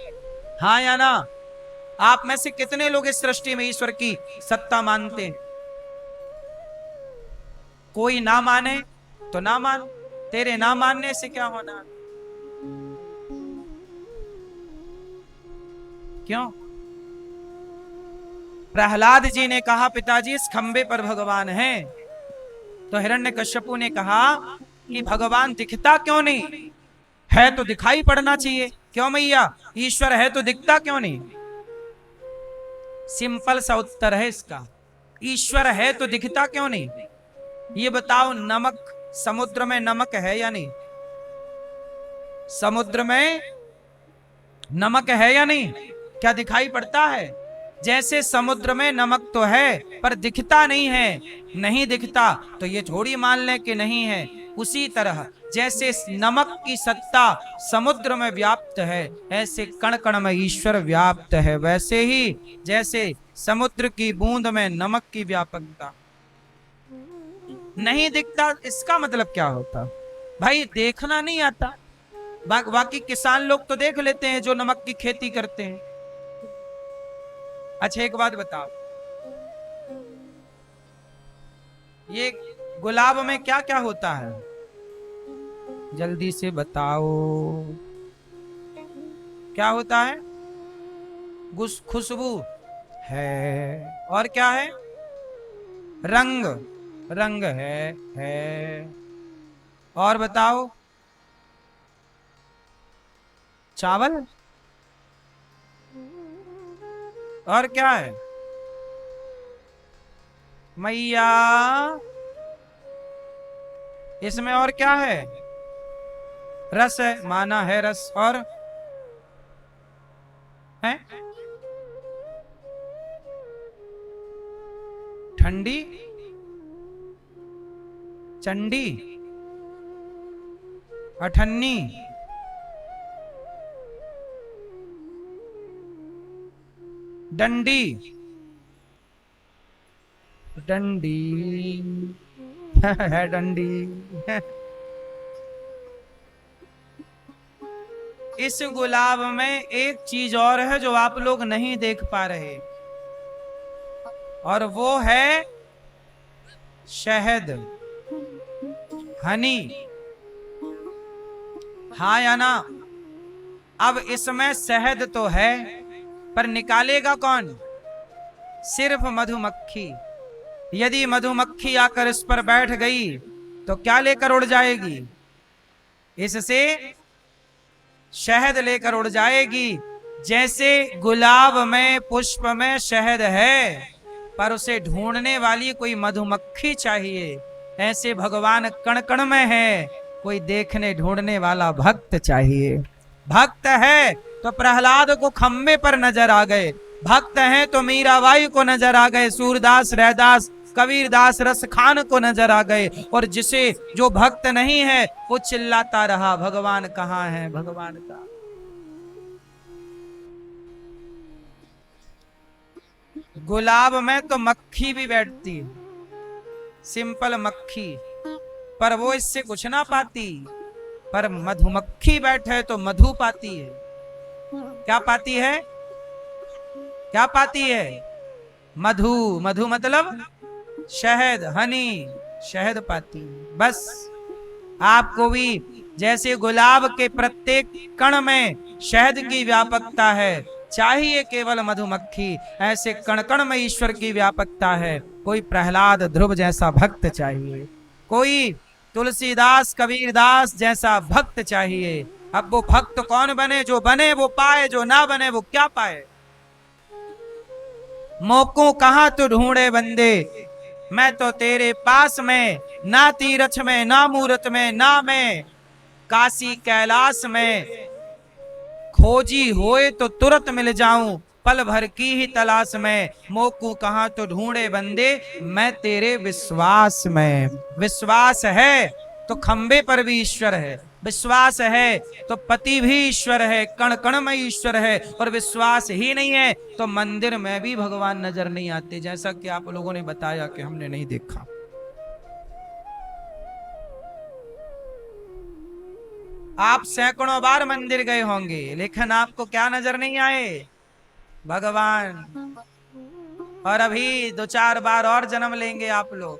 हाँ या ना? आप में से कितने लोग इस सृष्टि में ईश्वर की सत्ता मानते हैं? कोई ना माने तो ना मान, तेरे ना मानने से क्या होना? क्यों? प्रहलाद जी ने कहा पिताजी इस खंबे पर भगवान है, तो हिरण्यकश्यपु ने कहा कि भगवान दिखता क्यों नहीं है? तो दिखाई पड़ना चाहिए। क्यों मैया? ईश्वर है तो दिखता क्यों नहीं? सिंपल सा उत्तर है इसका, ईश्वर है तो दिखता क्यों नहीं? ये बताओ, नमक समुद्र में नमक है या नहीं? समुद्र में नमक है या नहीं? क्या दिखाई पड़ता है? जैसे समुद्र में नमक तो है पर दिखता नहीं है, नहीं दिखता तो ये थोड़ी मान लें कि नहीं है। उसी तरह जैसे नमक की सत्ता समुद्र में व्याप्त है, ऐसे कण कण में ईश्वर व्याप्त है। वैसे ही जैसे समुद्र की बूंद में नमक की व्यापकता, नहीं दिखता इसका मतलब क्या होता? भाई देखना नहीं आता। बाकी किसान लोग तो देख लेते हैं जो नमक की खेती करते हैं। अच्छा एक बात बताओ, ये गुलाब में क्या क्या होता है? जल्दी से बताओ, क्या होता है? खुशबू है, और क्या है? रंग, रंग है। और बताओ? चावल, और क्या है? मैया इसमें और क्या है? रस है, माना है रस, और है ठंडी, चंडी, अठन्नी, डंडी, डंडी है डंडी। इस गुलाब में एक चीज और है जो आप लोग नहीं देख पा रहे, और वो है शहद, हनी। हाँ या ना? अब इसमें शहद तो है, पर निकालेगा कौन? सिर्फ मधुमक्खी। यदि मधुमक्खी आकर इस पर बैठ गई तो क्या लेकर उड़ जाएगी? इससे शहद लेकर उड़ जाएगी। जैसे गुलाब में, पुष्प में शहद है, पर उसे ढूंढने वाली कोई मधुमक्खी चाहिए, ऐसे भगवान कण कण में है, कोई देखने ढूंढने वाला भक्त चाहिए। भक्त है तो प्रहलाद को खम्बे पर नजर आ गए, भक्त है तो मीराबाई को नजर आ गए, सूरदास, रैदास, कबीरदास, रसखान को नजर आ गए। और जिसे जो भक्त नहीं है वो चिल्लाता रहा, भगवान कहाँ है, भगवान का। गुलाब में तो मक्खी भी बैठती है, सिंपल मक्खी, पर वो इससे कुछ ना पाती। पर मधुमक्खी बैठे तो मधु पाती है। क्या पाती है? क्या पाती है? मधु। मधु मतलब शहद, हनी, शहद पाती है। बस आपको भी जैसे गुलाब के प्रत्येक कण में शहद की व्यापकता है, चाहिए केवल मधुमक्खी, ऐसे कण कण में ईश्वर की व्यापकता है। कोई प्रहलाद, ध्रुव जैसा भक्त चाहिए, कोई तुलसीदास, कबीरदास जैसा भक्त चाहिए। अब वो भक्त कौन बने? जो बने वो पाए, जो ना बने वो क्या पाए। मोको कहां तू ढूंढे बंदे, मैं तो तेरे पास में, ना तीरथ में, ना मूरत में, ना मैं काशी कैलाश में, खोजी होए तो तुरंत मिल जाऊं, पल भर की ही तलाश में। मोकू कहां तो ढूंढे बंदे, मैं तेरे विश्वास में। विश्वास है तो खंबे पर भी ईश्वर है, विश्वास है तो पति भी ईश्वर है, कण कण में ईश्वर है। और विश्वास ही नहीं है तो मंदिर में भी भगवान नजर नहीं आते, जैसा कि आप लोगों ने बताया कि हमने नहीं देखा। आप सैकड़ों बार मंदिर गए होंगे, लेकिन आपको क्या नजर नहीं आए? भगवान। और अभी 2-4 बार और जन्म लेंगे आप लोग,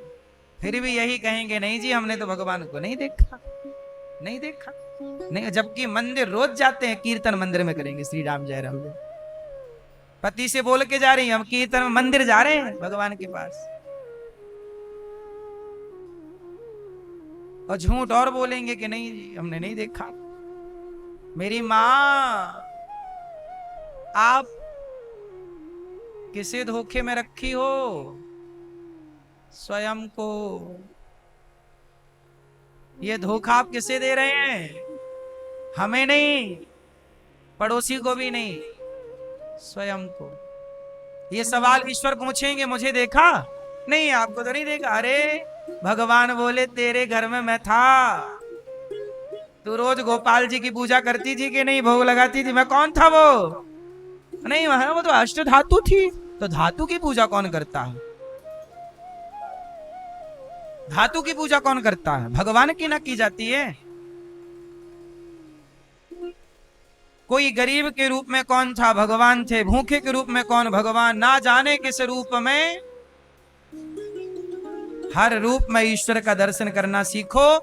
फिर भी यही कहेंगे, नहीं जी हमने तो भगवान को नहीं देखा, नहीं देखा नहीं। जबकि मंदिर रोज जाते हैं, कीर्तन मंदिर में करेंगे, श्री राम जय राम जय, पति से बोल के जा रही हैं, हम कीर्तन में मंदिर जा रहे हैं भगवान के पास। और झूठ और बोलेंगे कि नहीं जी हमने नहीं देखा। मेरी मां, आप किसे धोखे में रखी हो? स्वयं को। ये धोखा आप किसे दे रहे हैं? हमें नहीं, पड़ोसी को भी नहीं, स्वयं को। ये सवाल ईश्वर पूछेंगे, मुझे देखा? नहीं, आपको तो नहीं देखा। अरे भगवान बोले तेरे घर में मैं था, तू रोज गोपाल जी की पूजा करती थी कि नहीं, भोग लगाती थी, मैं कौन था वो? नहीं, वो तो अष्ट धातु थी। तो धातु की पूजा कौन करता है? धातु की पूजा कौन करता है? भगवान की ना की जाती है। कोई गरीब के रूप में कौन था? भगवान थे। भूखे के रूप में कौन? भगवान। ना जाने किस रूप में, हर रूप में ईश्वर का दर्शन करना सीखो।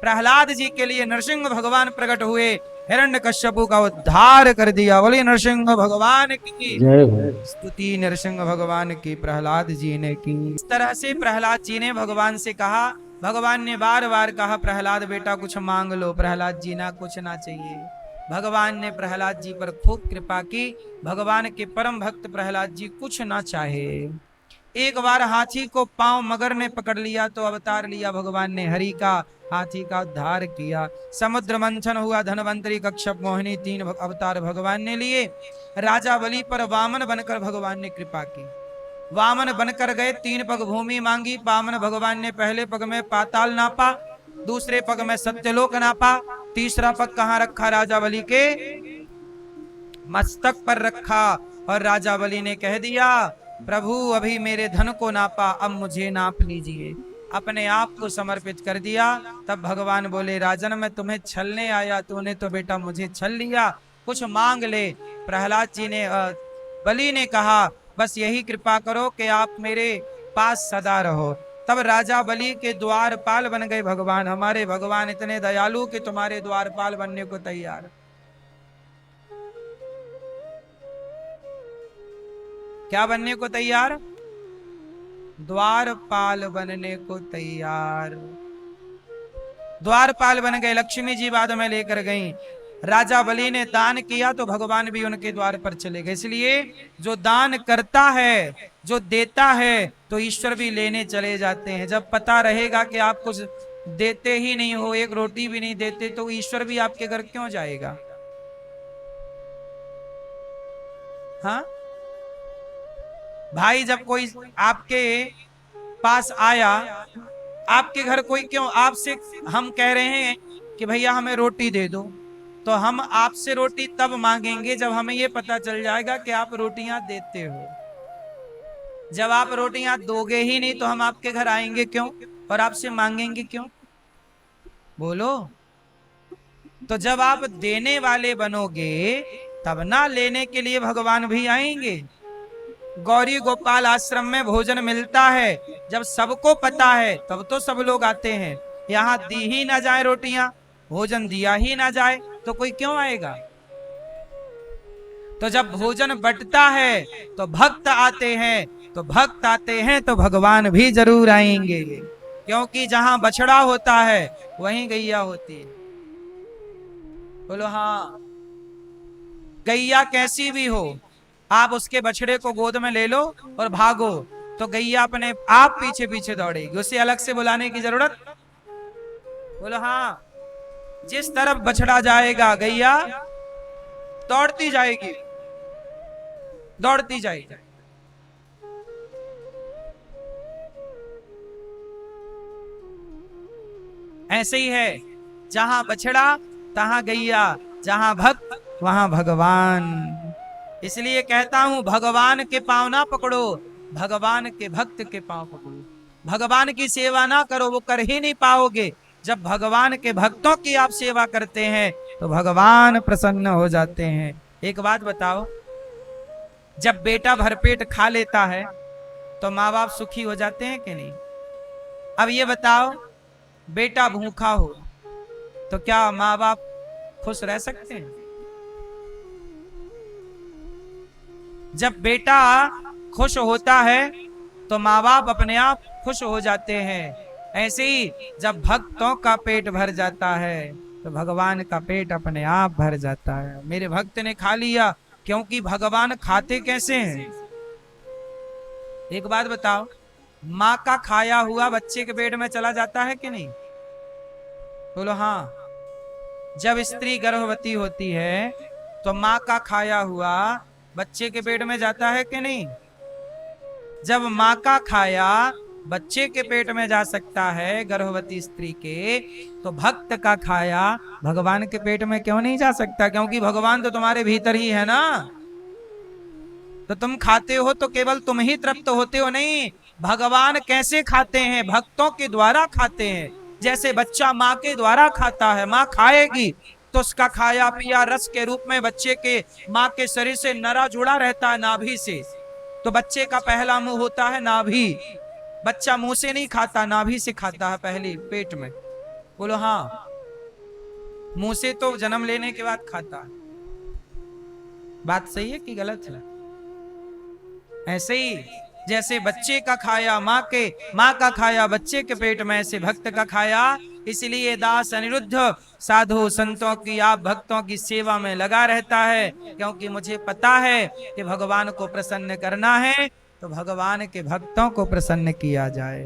प्रहलाद जी के लिए नरसिंह भगवान प्रकट हुए, हिरण्यकश्यपु का उद्धार कर दिया। बोलिए नरसिंह भगवान की स्तुति, नरसिंह भगवान की प्रहलाद जी ने की। इस तरह से प्रहलाद जी ने भगवान से कहा। भगवान ने बार बार कहा, प्रहलाद बेटा कुछ मांग लो। प्रहलाद जी ना, कुछ ना चाहिए। भगवान ने प्रहलाद जी पर खूब कृपा की। भगवान के परम भक्त प्रहलाद जी कुछ ना चाहे। एक बार हाथी को पांव मगर ने पकड़ लिया तो अवतार लिया भगवान ने हरि का, हाथी का उद्धार किया। समुद्र मंथन हुआ, धनवंतरी, कश्यप, मोहिनी, 3 अवतार भगवान ने लिए। राजा बलि पर वामन बनकर भगवान ने कृपा की। वामन बनकर गए, 3 पग भूमि मांगी। वामन भगवान ने पहले पग में पाताल नापा, दूसरे पग में सत्यलोक नापा, तीसरा पग कहाँ रखा? राजा बलि के मस्तक पर रखा। और राजा बलि ने कह दिया, प्रभु अभी मेरे धन को नापा, अब मुझे नाप लीजिए। अपने आप को समर्पित कर दिया। तब भगवान बोले, राजन मैं तुम्हें छलने आया, तूने तो बेटा मुझे छल लिया, कुछ मांग ले। प्रहलाद जी ने बलि ने कहा, बस यही कृपा करो कि आप मेरे पास सदा रहो। तब राजा बलि के द्वारपाल बन गए भगवान। हमारे भगवान इतने दयालु कि तुम्हारे द्वारपाल बनने को तैयार। क्या बनने को तैयार? द्वारपाल बनने को तैयार। द्वारपाल बन गए। लक्ष्मी जी बाद में लेकर गई। राजा बलि ने दान किया तो भगवान भी उनके द्वार पर चले गए। इसलिए जो दान करता है, जो देता है, तो ईश्वर भी लेने चले जाते हैं। जब पता रहेगा कि आप कुछ देते ही नहीं हो, एक रोटी भी नहीं देते, तो ईश्वर भी आपके घर क्यों जाएगा? हाँ भाई, जब कोई आपके पास आया, आपके घर कोई क्यों, आपसे हम कह रहे हैं कि भैया हमें रोटी दे दो, तो हम आपसे रोटी तब मांगेंगे जब हमें यह पता चल जाएगा कि आप रोटियां देते हो। जब आप रोटियां दोगे ही नहीं तो हम आपके घर आएंगे क्यों और आपसे मांगेंगे क्यों? बोलो। तो जब आप देने वाले बनोगे तब ना लेने के लिए भगवान भी आएंगे। गौरी गोपाल आश्रम में भोजन मिलता है, जब सबको पता है तब तो सब लोग आते हैं। यहाँ दी ही ना जाए रोटियां, भोजन दिया ही ना जाए तो कोई क्यों आएगा? तो जब भोजन बंटता है तो भक्त आते हैं, तो भक्त आते हैं तो भगवान भी जरूर आएंगे। क्योंकि जहां बछड़ा होता है वहीं गैया होती है। बोलो हाँ। गैया कैसी भी हो, आप उसके बछड़े को गोद में ले लो और भागो तो गैया अपने आप पीछे पीछे दौड़ेगी, उसे अलग से बुलाने की जरूरत। बोलो हाँ। जिस तरफ बछड़ा जाएगा गैया दौड़ती जाएगी, दौड़ती जाएगी। ऐसे ही है, जहां बछड़ा तहां गैया, जहां भक्त वहां भगवान। इसलिए कहता हूं, भगवान के पांव ना पकड़ो, भगवान के भक्त के पांव पकड़ो। भगवान की सेवा ना करो, वो कर ही नहीं पाओगे। जब भगवान के भक्तों की आप सेवा करते हैं तो भगवान प्रसन्न हो जाते हैं। एक बात बताओ, जब बेटा भरपेट खा लेता है तो माँ बाप सुखी हो जाते हैं कि नहीं? अब ये बताओ, बेटा भूखा हो तो क्या माँ बाप खुश रह सकते हैं? जब बेटा खुश होता है तो माँ बाप अपने आप खुश हो जाते हैं। ऐसे ही जब भक्तों का पेट भर जाता है तो भगवान का पेट अपने आप भर जाता है। मेरे भक्त ने खा लिया, क्योंकि भगवान खाते कैसे हैं? एक बात बताओ, माँ का खाया हुआ बच्चे के पेट में चला जाता है कि नहीं? बोलो हाँ। जब स्त्री गर्भवती होती है तो माँ का खाया हुआ बच्चे के पेट में जाता है कि नहीं? जब माँ का खाया बच्चे के पेट में जा सकता है, गर्भवती स्त्री के, तो भक्त का खाया भगवान के पेट में क्यों नहीं जा सकता? क्योंकि भगवान तो तुम्हारे भीतर ही है ना। तो तुम खाते हो तो केवल तुम ही तृप्त होते हो नहीं, भगवान कैसे खाते हैं? भक्तों के द्वारा खाते हैं। जैसे बच्चा माँ के द्वारा खाता है, माँ खाएगी तो उसका खाया पिया रस के रूप में बच्चे के माँ के शरीर से नरा जुड़ा रहता है, नाभि से। तो बच्चे का पहला मुंह होता है नाभि। बच्चा मुंह से नहीं खाता, नाभि से खाता है पहले, पेट में। बोलो हाँ। मुंह से तो जन्म लेने के बाद खाता है। बात सही है कि गलत है? ऐसे ही जैसे बच्चे का खाया माँ का खाया बच्चे के पेट में, ऐसे भक्त का खाया। इसलिए दास अनिरुद्ध साधु संतों की, आप भक्तों की सेवा में लगा रहता है, क्योंकि मुझे पता है कि भगवान को प्रसन्न करना है तो भगवान के भक्तों को प्रसन्न किया जाए।